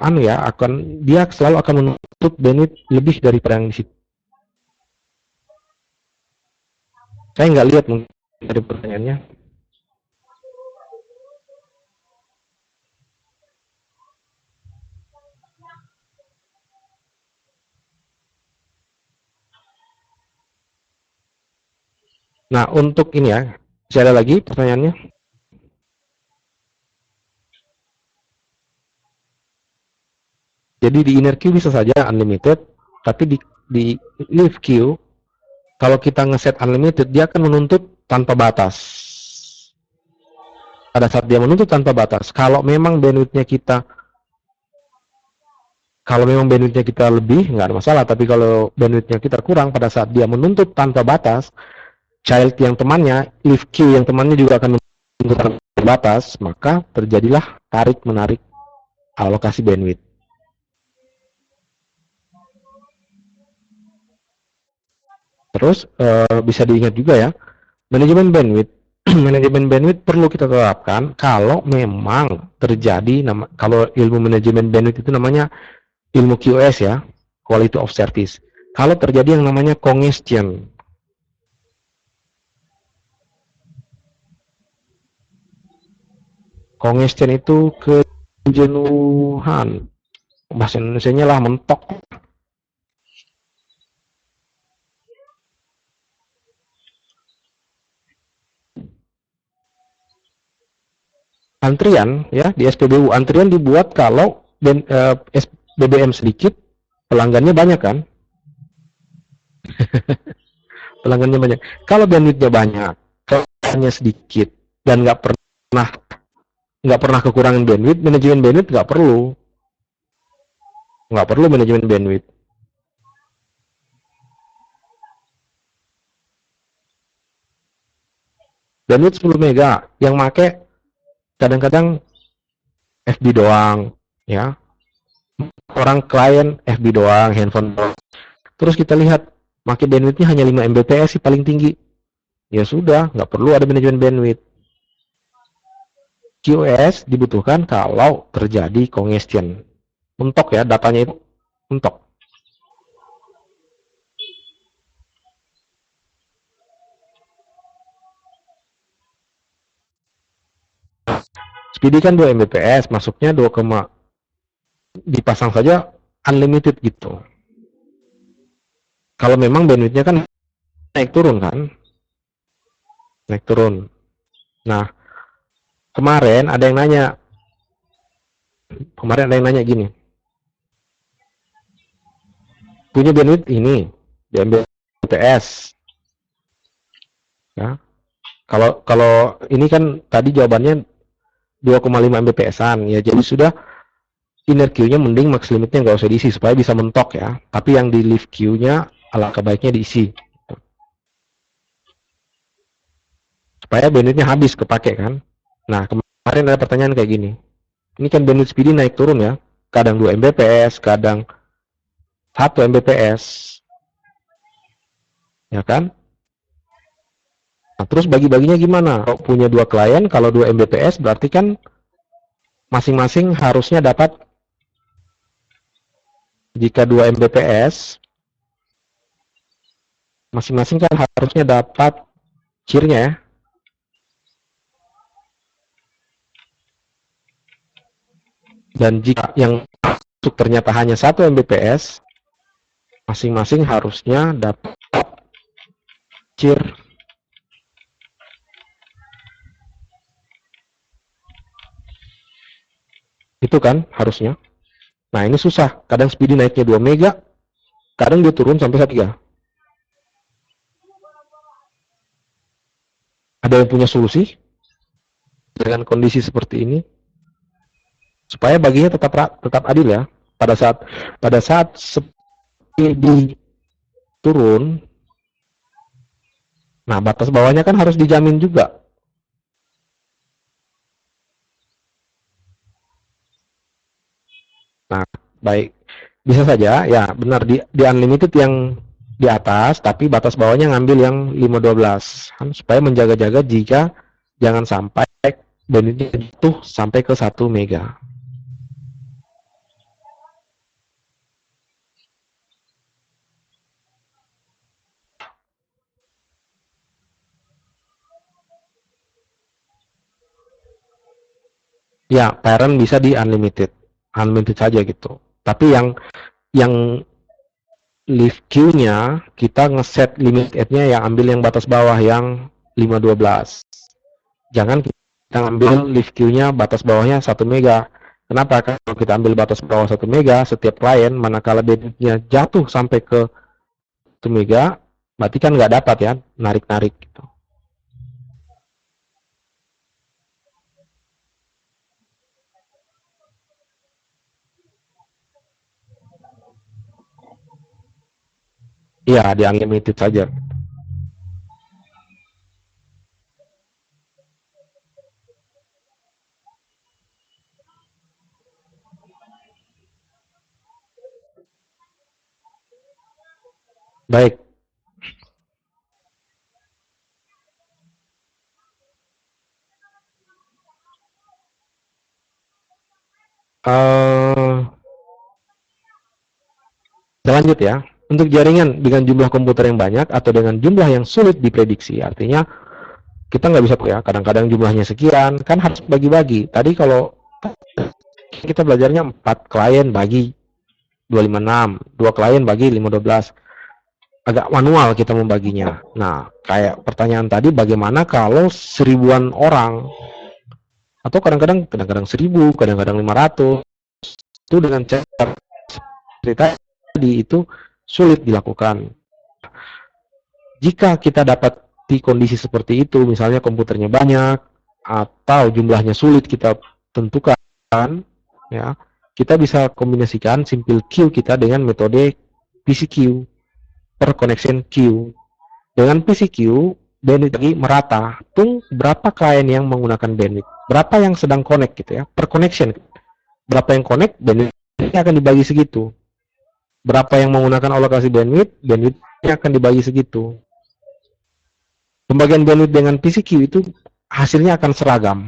dia selalu akan menuntut bandwidth lebih daripada yang di situ. Saya nggak lihat mungkin dari pertanyaannya. Nah, untuk ini ya, bisa ada lagi pertanyaannya? Jadi di inner queue bisa saja unlimited, tapi di live queue, kalau kita ngeset unlimited, dia akan menuntut tanpa batas. Pada saat dia menuntut tanpa batas, kalau memang bandwidthnya kita lebih, nggak ada masalah. Tapi kalau bandwidthnya kita kurang, pada saat dia menuntut tanpa batas, child yang temannya, live queue yang temannya juga akan menuntut tanpa batas, maka terjadilah tarik-menarik alokasi bandwidth. Terus bisa diingat juga ya, manajemen bandwidth manajemen bandwidth perlu kita terapkan kalau memang terjadi kalau ilmu manajemen bandwidth itu namanya ilmu QoS ya, quality of service. Kalau terjadi yang namanya congestion. Congestion itu kejenuhan. Bahasa Indonesianya lah mentok. antrian ya di SPBU, antrian dibuat kalau BBM sedikit, pelanggannya banyak kan? Pelanggannya banyak. Kalau bandwidthnya banyak, pelanggannya sedikit, dan nggak pernah kekurangan bandwidth, manajemen bandwidth nggak perlu manajemen bandwidth. Bandwidth 10 mega, yang make kadang-kadang FB doang, ya. Orang klien FB doang, handphone doang. Terus kita lihat, make bandwidthnya hanya 5 Mbps sih paling tinggi. Ya sudah, nggak perlu ada manajemen bandwidth. QoS dibutuhkan kalau terjadi congestion. Mentok ya, datanya itu mentok. Speedy kan 2 Mbps, masuknya 2, dipasang saja unlimited gitu. Kalau memang bandwidthnya kan naik turun kan, naik turun. Nah, kemarin ada yang nanya gini, punya bandwidth ini di Mbps, ya. Kalau ini kan tadi jawabannya 2,5 Mbps-an ya, jadi sudah inner queue-nya mending max limitnya nggak usah diisi supaya bisa mentok ya. Tapi yang di leave queue-nya alangkah baiknya diisi supaya bandwidth-nya habis kepake kan. Nah, kemarin ada pertanyaan kayak gini. Ini kan bandwidth speedy naik turun ya. Kadang 2 Mbps, kadang 1 Mbps. Ya kan? Nah, terus bagi-baginya gimana? Kalau punya 2 klien, kalau 2 Mbps berarti kan masing-masing harusnya dapat, jika 2 Mbps, masing-masing kan harusnya dapat cheer-nya ya. Dan jika yang masuk ternyata hanya 1 Mbps, masing-masing harusnya dapat cheer. Itu kan harusnya. Nah, ini susah. Kadang speedy naiknya 2 mega, kadang dia turun sampai 1 giga. Ada yang punya solusi dengan kondisi seperti ini supaya baginya tetap adil ya. Pada saat speedy turun, nah batas bawahnya kan harus dijamin juga. Nah, baik, bisa saja ya benar di unlimited yang di atas, tapi batas bawahnya ngambil yang 512 kan, supaya menjaga-jaga jika jangan sampai bandwidthnya jatuh sampai ke 1 mega. Ya, parent bisa di unlimited saja gitu. Tapi yang leave queue-nya kita ngeset limit nya yang ambil yang batas bawah yang 512. Jangan kita ambil leave queue-nya batas bawahnya 1 mega. Kenapa? Kalau kita ambil batas bawah 1 mega, setiap klien manakala bandwidth-nya jatuh sampai ke 1 mega, berarti kan nggak dapat ya, narik-narik gitu. Iya, di unlimited saja. Baik. Lanjut ya. Untuk jaringan dengan jumlah komputer yang banyak atau dengan jumlah yang sulit diprediksi, artinya kita nggak bisa ya, kadang-kadang jumlahnya sekian, kan harus bagi-bagi. Tadi kalau kita belajarnya 4 klien bagi 256, 2 klien bagi 512, agak manual kita membaginya. Nah, kayak pertanyaan tadi, bagaimana kalau 1000-an orang atau kadang-kadang 1000, kadang-kadang 500. Itu dengan cara cerita tadi itu sulit dilakukan. Jika kita dapat di kondisi seperti itu, misalnya komputernya banyak atau jumlahnya sulit kita tentukan, ya, kita bisa kombinasikan simple queue kita dengan metode PCQ, per connection queue. Dengan PCQ, bandwidth lagi merata. Hitung berapa klien yang menggunakan bandwidth, berapa yang sedang connect gitu ya, per connection. Berapa yang connect, bandwidth akan dibagi segitu. Berapa yang menggunakan alokasi bandwidth, bandwidthnya akan dibagi segitu. Pembagian bandwidth dengan PCQ itu hasilnya akan seragam.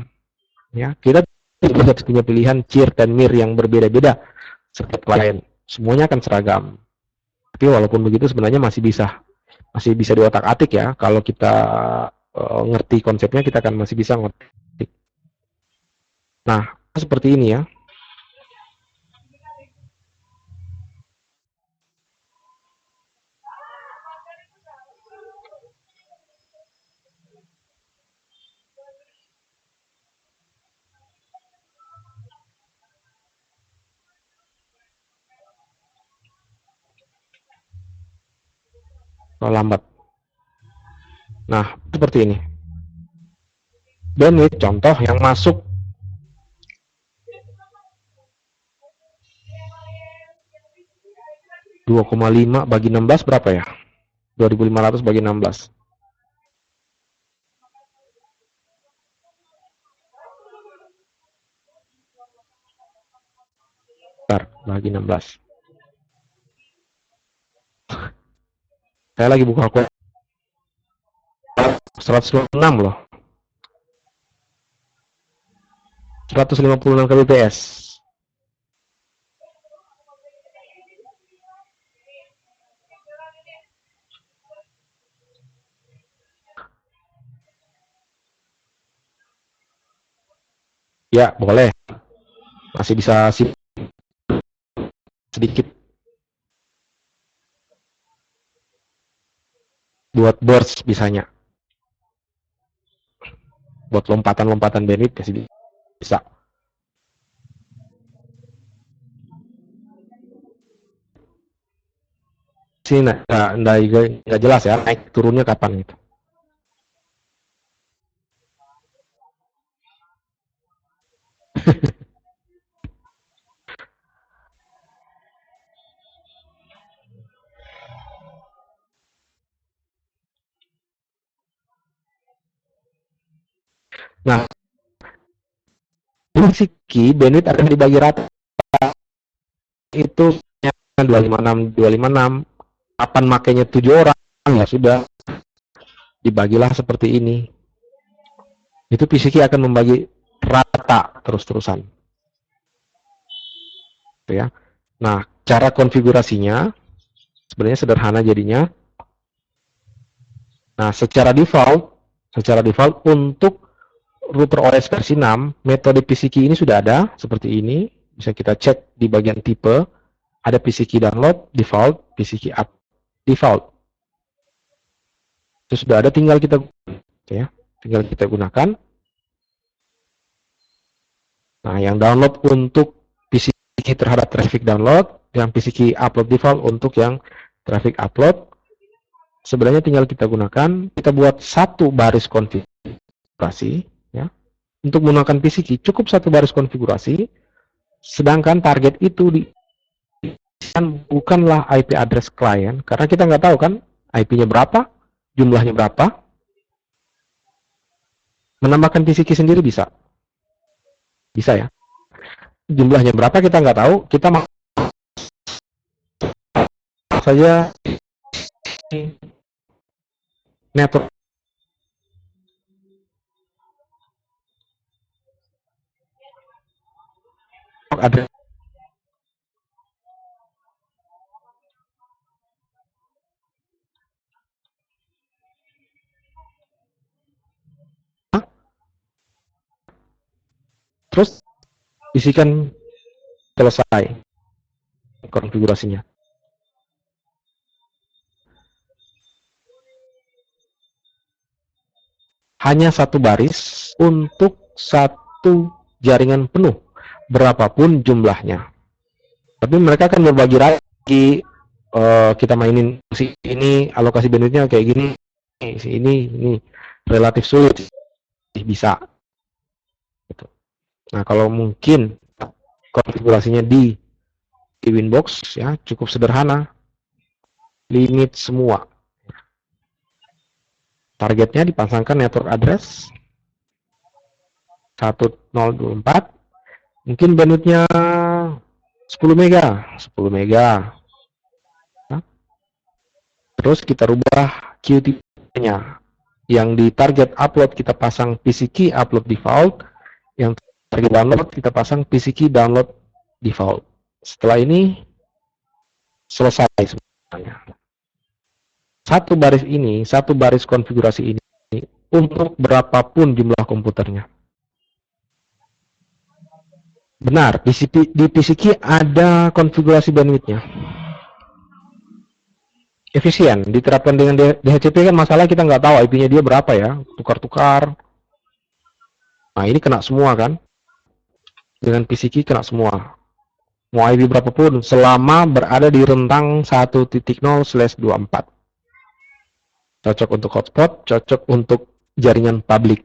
Ya, kita tidak punya pilihan cheer dan mir yang berbeda-beda setiap klien. Semuanya akan seragam. Tapi walaupun begitu sebenarnya masih bisa diotak-atik ya. Kalau kita ngerti konsepnya, kita akan masih bisa ngerti. Nah, seperti ini ya. Kalau lambat. Nah, seperti ini. Bandwidth contoh yang masuk 2,5 bagi 16 berapa ya? 2500 bagi 16. Bentar, bagi 16. Saya lagi buka aku 156 loh. 156 kbps. Ya, boleh. Masih bisa sedikit buat burst bisanya. Buat lompatan-lompatan bandwidth masih bisa. Sini nggak jelas ya naik turunnya kapan gitu. Nah, siki bandwidth akan dibagi rata itu 256 kapan makainya 7 orang ya sudah dibagilah seperti ini. Itu PCQ akan membagi rata terus-terusan. Gitu ya. Nah, cara konfigurasinya sebenarnya sederhana jadinya. Nah, secara default untuk router OS versi 6, metode PCQ ini sudah ada seperti ini. Bisa kita cek di bagian tipe, ada PCQ download default, PCQ up default. Itu sudah ada, tinggal kita gunakan. Nah, yang download untuk PCQ terhadap traffic download, yang PCQ upload default untuk yang traffic upload. Sebenarnya tinggal kita gunakan, kita buat satu baris konfigurasi ya. Untuk menggunakan PCQ cukup satu baris konfigurasi, sedangkan target itu bukanlah IP address klien, karena kita nggak tahu kan IP-nya berapa, jumlahnya berapa. Menambahkan PCQ sendiri bisa ya. Jumlahnya berapa kita nggak tahu, kita saja network address. Terus isikan selesai konfigurasinya. Hanya satu baris untuk satu satu jaringan penuh, berapapun jumlahnya. Tapi mereka kan berbagi lagi, kita mainin si ini alokasi bandwidthnya kayak gini, si ini relatif sulit bisa. Gitu. Nah kalau mungkin konfigurasinya di Winbox ya cukup sederhana, limit semua. Targetnya dipasangkan network address 1024, mungkin bandwidthnya 10 mega, 10 mega. Nah, terus kita rubah QTP-nya. Yang di target upload kita pasang PC key upload default, yang target download kita pasang PC key download default. Setelah ini selesai semuanya. Satu baris ini, satu baris konfigurasi ini untuk berapapun jumlah komputernya. Benar, di PCK ada konfigurasi bandwidthnya. Efisien, diterapkan dengan DHCP kan masalah kita nggak tahu IP-nya dia berapa ya, tukar-tukar. Nah ini kena semua kan, dengan PCK kena semua. Mau IP berapapun, selama berada di rentang 1.0/24. Cocok untuk hotspot, cocok untuk jaringan publik.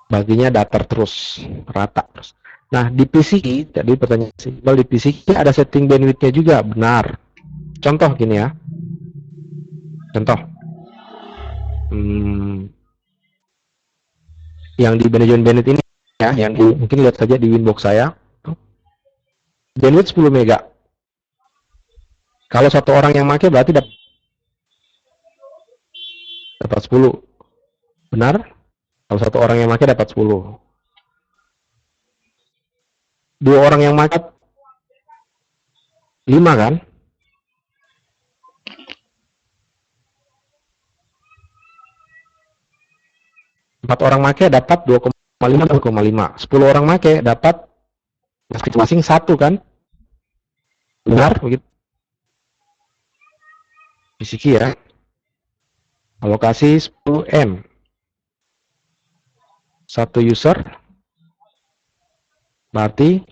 Baginya datar terus, rata terus. Nah, di PCK, tadi pertanyaan simpel, di PCK ada setting bandwidth-nya juga, benar. Contoh gini ya. Contoh. Yang di manajemen bandwidth ini ya, yang mungkin lihat saja di Winbox saya. Bandwidth 10 mega. Kalau satu orang yang pakai berarti dapat 10. Benar? Kalau satu orang yang pakai dapat 10. Dua orang yang pakai 5 kan? Empat orang pakai dapat 2,5 2,5. 10 orang pakai dapat masing-masing 1 kan? Benar begitu? Fisiki ya. Alokasi 10M. Satu user berarti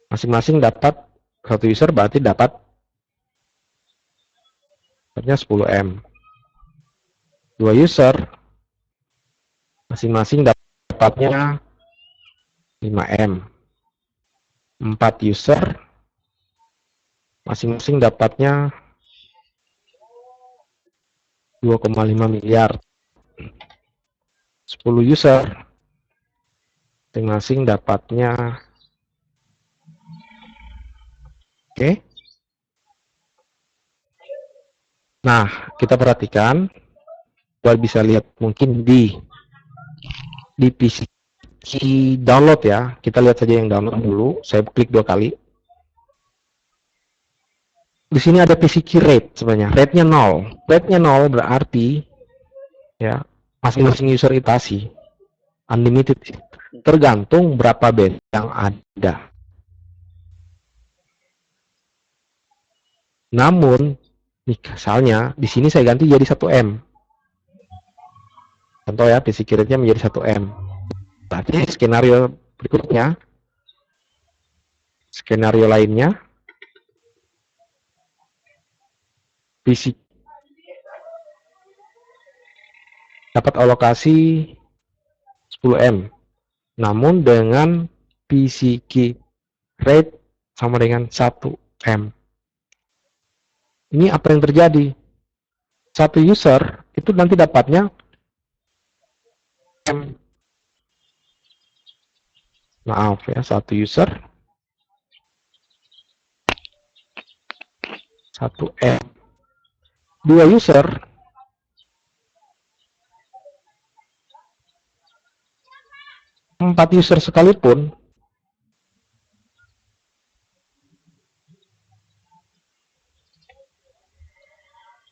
masing-masing dapat, satu user berarti dapatnya 10M. Dua user masing-masing dapatnya 5M. 4 user masing-masing dapatnya 2,5 miliar. 10 user masing-masing dapatnya, oke. Nah, kita perhatikan, buat bisa lihat mungkin di PC download ya. Kita lihat saja yang download dulu. Saya klik 2 kali. Di sini ada PC key rate sebenarnya. Rate-nya 0. Rate-nya 0 berarti ya masing-masing user itasi unlimited, tergantung berapa band yang ada. Namun misalnya di sini saya ganti jadi 1M. Contoh ya, PC key rate-nya menjadi 1M. Berarti skenario berikutnya, skenario lainnya, PC dapat alokasi 10M, namun dengan PC key rate sama dengan 1M. Ini apa yang terjadi? Satu user itu nanti dapatnya M. Maaf ya, satu user 1M. Dua user 4 user sekalipun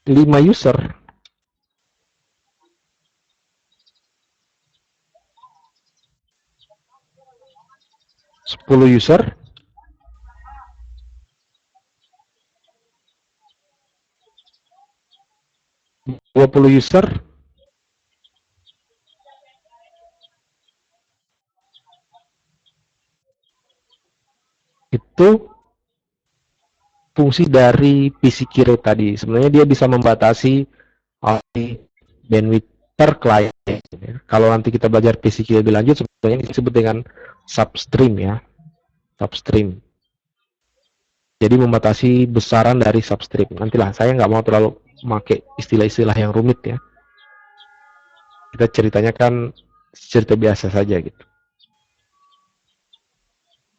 lima user 10 user 20 user Itu fungsi dari PCK rate tadi. Sebenarnya dia bisa membatasi bandwidth per client. Kalau nanti kita belajar PCK lebih lanjut, sebenarnya disebut dengan substream ya, substream. Jadi membatasi besaran dari substream. Nantilah, saya nggak mau terlalu memakai istilah-istilah yang rumit ya. Kita ceritanya kan cerita biasa saja gitu.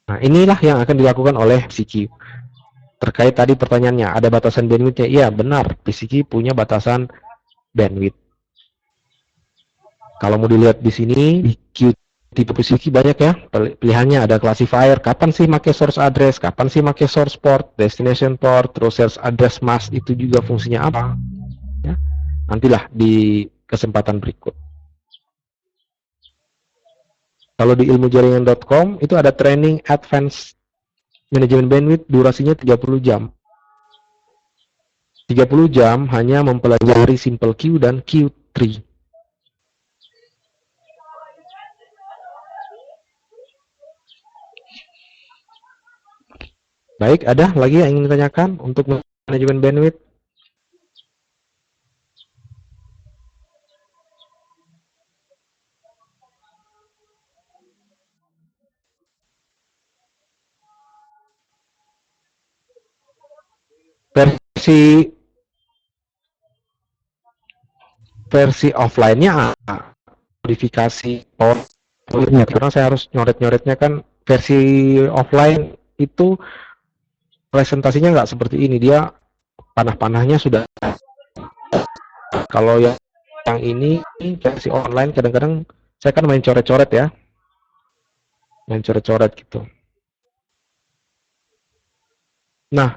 Nah, inilah yang akan dilakukan oleh PCQ. Terkait tadi pertanyaannya, ada batasan bandwidthnya? Iya, benar. PCQ punya batasan bandwidth. Kalau mau dilihat di sini, di Q tipe PCQ banyak ya pilihannya. Ada classifier, kapan sih pakai source address, kapan sih pakai source port, destination port, terus source address mask itu juga fungsinya apa. Ya, nantilah di kesempatan berikut. Kalau di ilmujaringan.com itu ada training advance manajemen bandwidth, durasinya 30 jam. 30 jam hanya mempelajari simple queue dan queue tree. Baik, ada lagi yang ingin ditanyakan untuk manajemen bandwidth? Versi offline-nya modifikasi powernya, karena saya harus nyoret-nyoretnya kan. Versi offline itu presentasinya nggak seperti ini, dia panah-panahnya sudah. Kalau yang ini versi online kadang-kadang saya kan main coret-coret ya, main coret-coret gitu. Nah,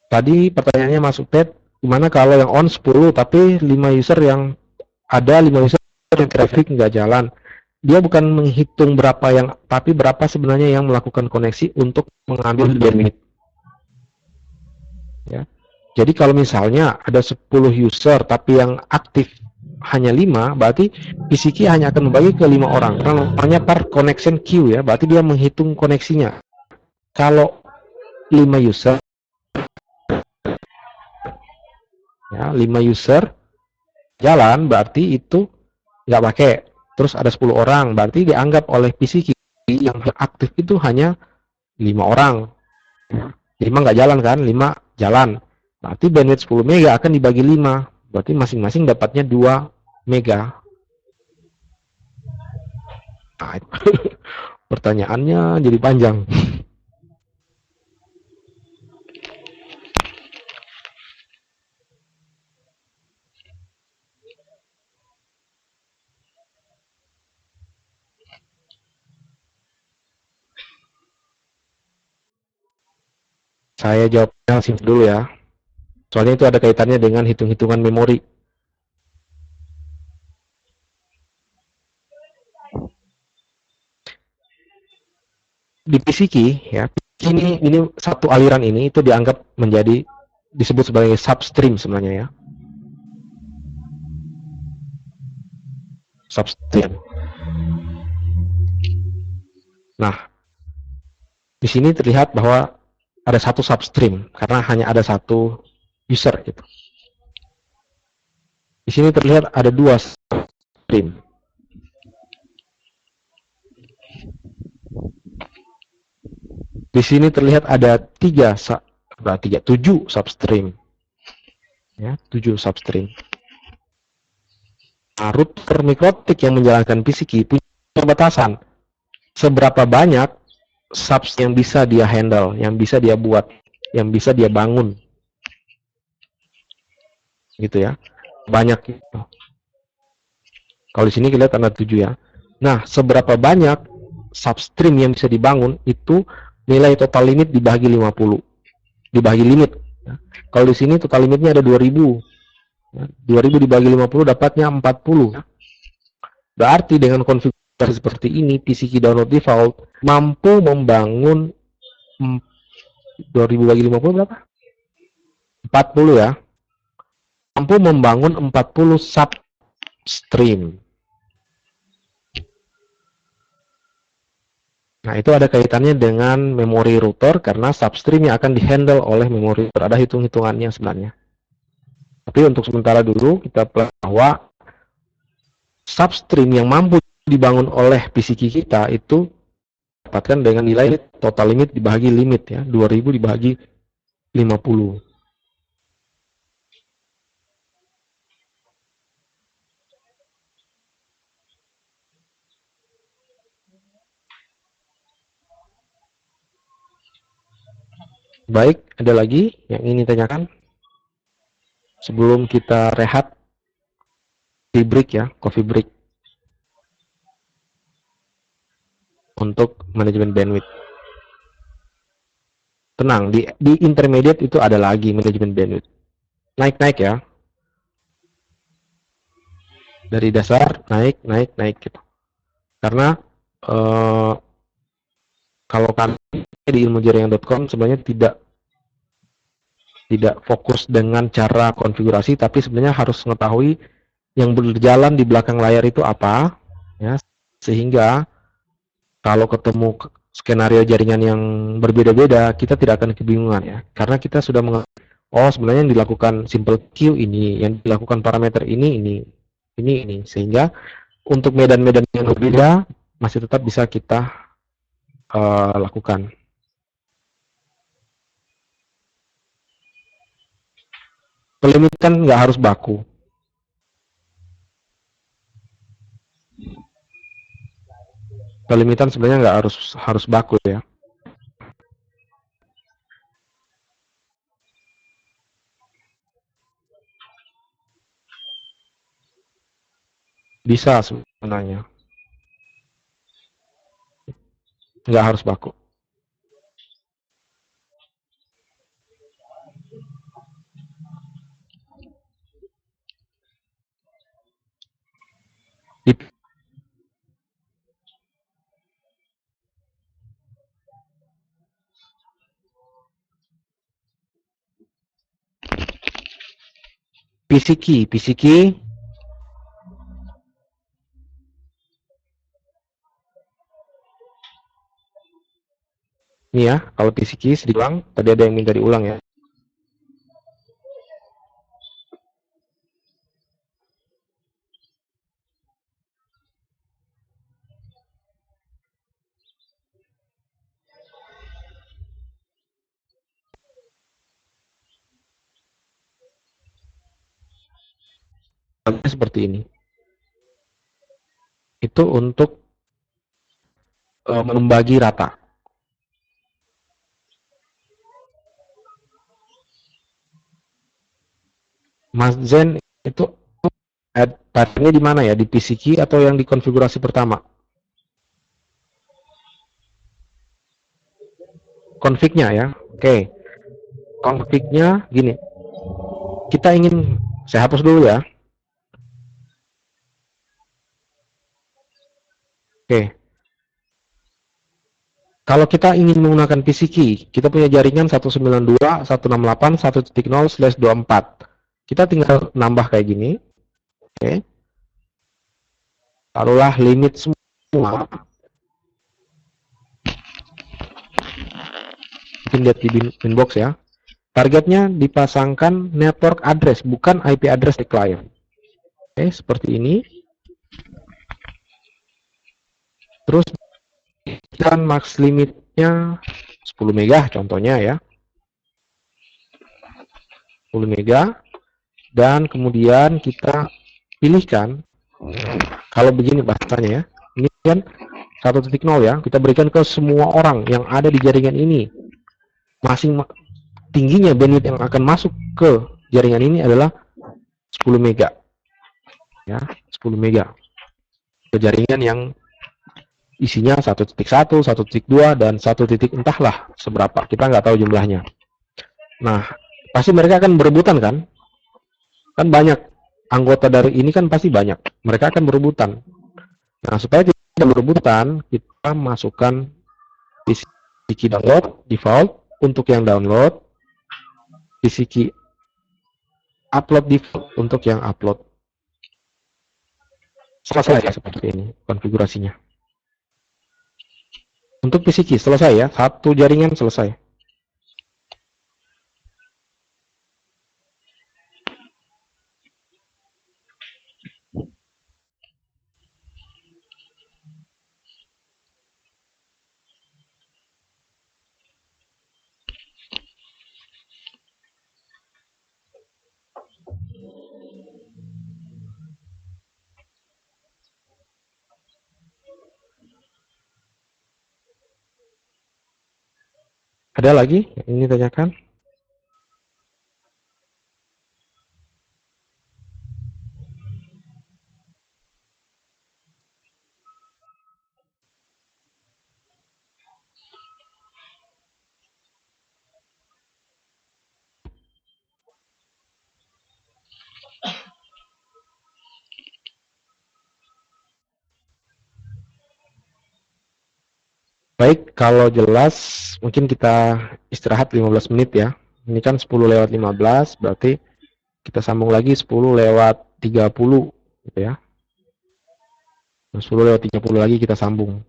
tadi pertanyaannya masuk Ted, gimana kalau yang on 10 tapi 5 user yang ada 5 user yang traffic nggak jalan? Dia bukan menghitung berapa yang, tapi berapa sebenarnya yang melakukan koneksi untuk mengambil bandwidth. Ya. Jadi kalau misalnya ada 10 user tapi yang aktif hanya 5, berarti PCQ hanya akan membagi ke 5 orang. Karena namanya per connection queue ya, berarti dia menghitung koneksinya. Kalau 5 user, ya, 5 user jalan, berarti itu nggak pakai. Terus ada 10 orang, berarti dianggap oleh PCQ yang aktif itu hanya 5 orang. 5 nggak jalan kan, 5 jalan. Berarti bandwidth 10 mega akan dibagi 5. Berarti masing-masing dapatnya 2 mega. Nah, pertanyaannya jadi panjang. Saya jawabnya singkat dulu ya. Soalnya itu ada kaitannya dengan hitung-hitungan memori. Di PCQ ya, ini satu aliran ini itu dianggap menjadi disebut sebagai substream sebenarnya ya. Substream. Nah, di sini terlihat bahwa ada satu substream karena hanya ada satu user gitu. Di sini terlihat ada 2 substream. Di sini terlihat ada 7 substream. Ya, 7 substream. Nah, router mikrotik yang menjalankan PCQ punya batasan. Seberapa banyak subs yang bisa dia handle, yang bisa dia buat, yang bisa dia bangun. Gitu ya. Banyak gitu. Kalau di sini kita lihat ada 7 ya. Nah, seberapa banyak substream yang bisa dibangun itu nilai total limit dibagi 50. Dibagi limit. Kalau di sini total limitnya ada 2000. 2000 dibagi 50 dapatnya 40. Berarti dengan konfigurasi seperti ini, PCQ download default mampu membangun 2000 bagi 50 berapa? 40 ya. Mampu membangun 40 substream. Nah, itu ada kaitannya dengan memori router karena substream yang akan dihandle oleh memori router. Ada hitung-hitungannya sebenarnya. Tapi untuk sementara dulu kita bahwa substream yang mampu dibangun oleh PCK kita itu dapatkan dengan nilai total limit dibagi limit ya, 2000 dibagi 50. Baik, ada lagi yang ingin ditanyakan sebelum kita rehat di break ya, coffee break untuk manajemen bandwidth. Tenang, di intermediate itu ada lagi manajemen bandwidth. Naik-naik ya. Dari dasar naik gitu. Karena kalau kami di ilmujaringan.com sebenarnya tidak fokus dengan cara konfigurasi, tapi sebenarnya harus mengetahui yang berjalan di belakang layar itu apa, ya, sehingga kalau ketemu skenario jaringan yang berbeda-beda, kita tidak akan kebingungan ya, karena kita sudah mengerti, oh sebenarnya yang dilakukan simple queue ini, yang dilakukan parameter ini, sehingga untuk medan-medan yang berbeda masih tetap bisa kita lakukan. Pelimitan nggak harus baku. Pelimitan sebenarnya nggak harus baku ya. Bisa sebenarnya. Nggak harus baku. Di PCK ini ya, kalau PCK sedikit ulang, tadi ada yang minta diulang ya. Seperti ini. Itu untuk membagi rata. Mas Zen itu tadinya di mana ya? Di PCK atau yang di konfigurasi pertama? Config-nya ya. Oke. Config-nya gini. Kita ingin, saya hapus dulu ya. Oke. Kalau kita ingin menggunakan PCK, kita punya jaringan 192.168.1.0/24. Kita tinggal nambah kayak gini. Oke. Taruhlah limit semua. Mungkin lihat di inbox ya. Targetnya dipasangkan network address, bukan IP address di client. Oke, seperti ini. Terus dan max limitnya 10 mega contohnya ya. 10 mega. Dan kemudian kita pilihkan, kalau begini bahasanya ya, ini kan 1.0 ya, kita berikan ke semua orang yang ada di jaringan ini. Masing tingginya bandwidth yang akan masuk ke jaringan ini adalah 10 mega. Ya, 10 mega. Ke jaringan yang isinya 1.1, 1.2, dan 1. Entahlah seberapa, kita nggak tahu jumlahnya. Nah, pasti mereka akan berebutan kan? Kan banyak anggota dari ini kan pasti banyak. Mereka akan berebutan. Nah, supaya tidak berebutan, kita masukkan PCK download default untuk yang download, PCK upload default untuk yang upload. Selesai ya seperti ini konfigurasinya. Untuk PCC selesai ya, satu jaringan selesai. Ada lagi yang ini tanyakan? Baik, kalau jelas mungkin kita istirahat 15 menit ya. Ini kan 10 lewat 15, berarti kita sambung lagi 10 lewat 30 gitu ya. 10 lewat 30 lagi kita sambung.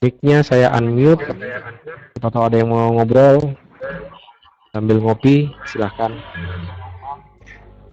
Mic-nya saya unmute. Atau ada yang mau ngobrol sambil ngopi, silahkan.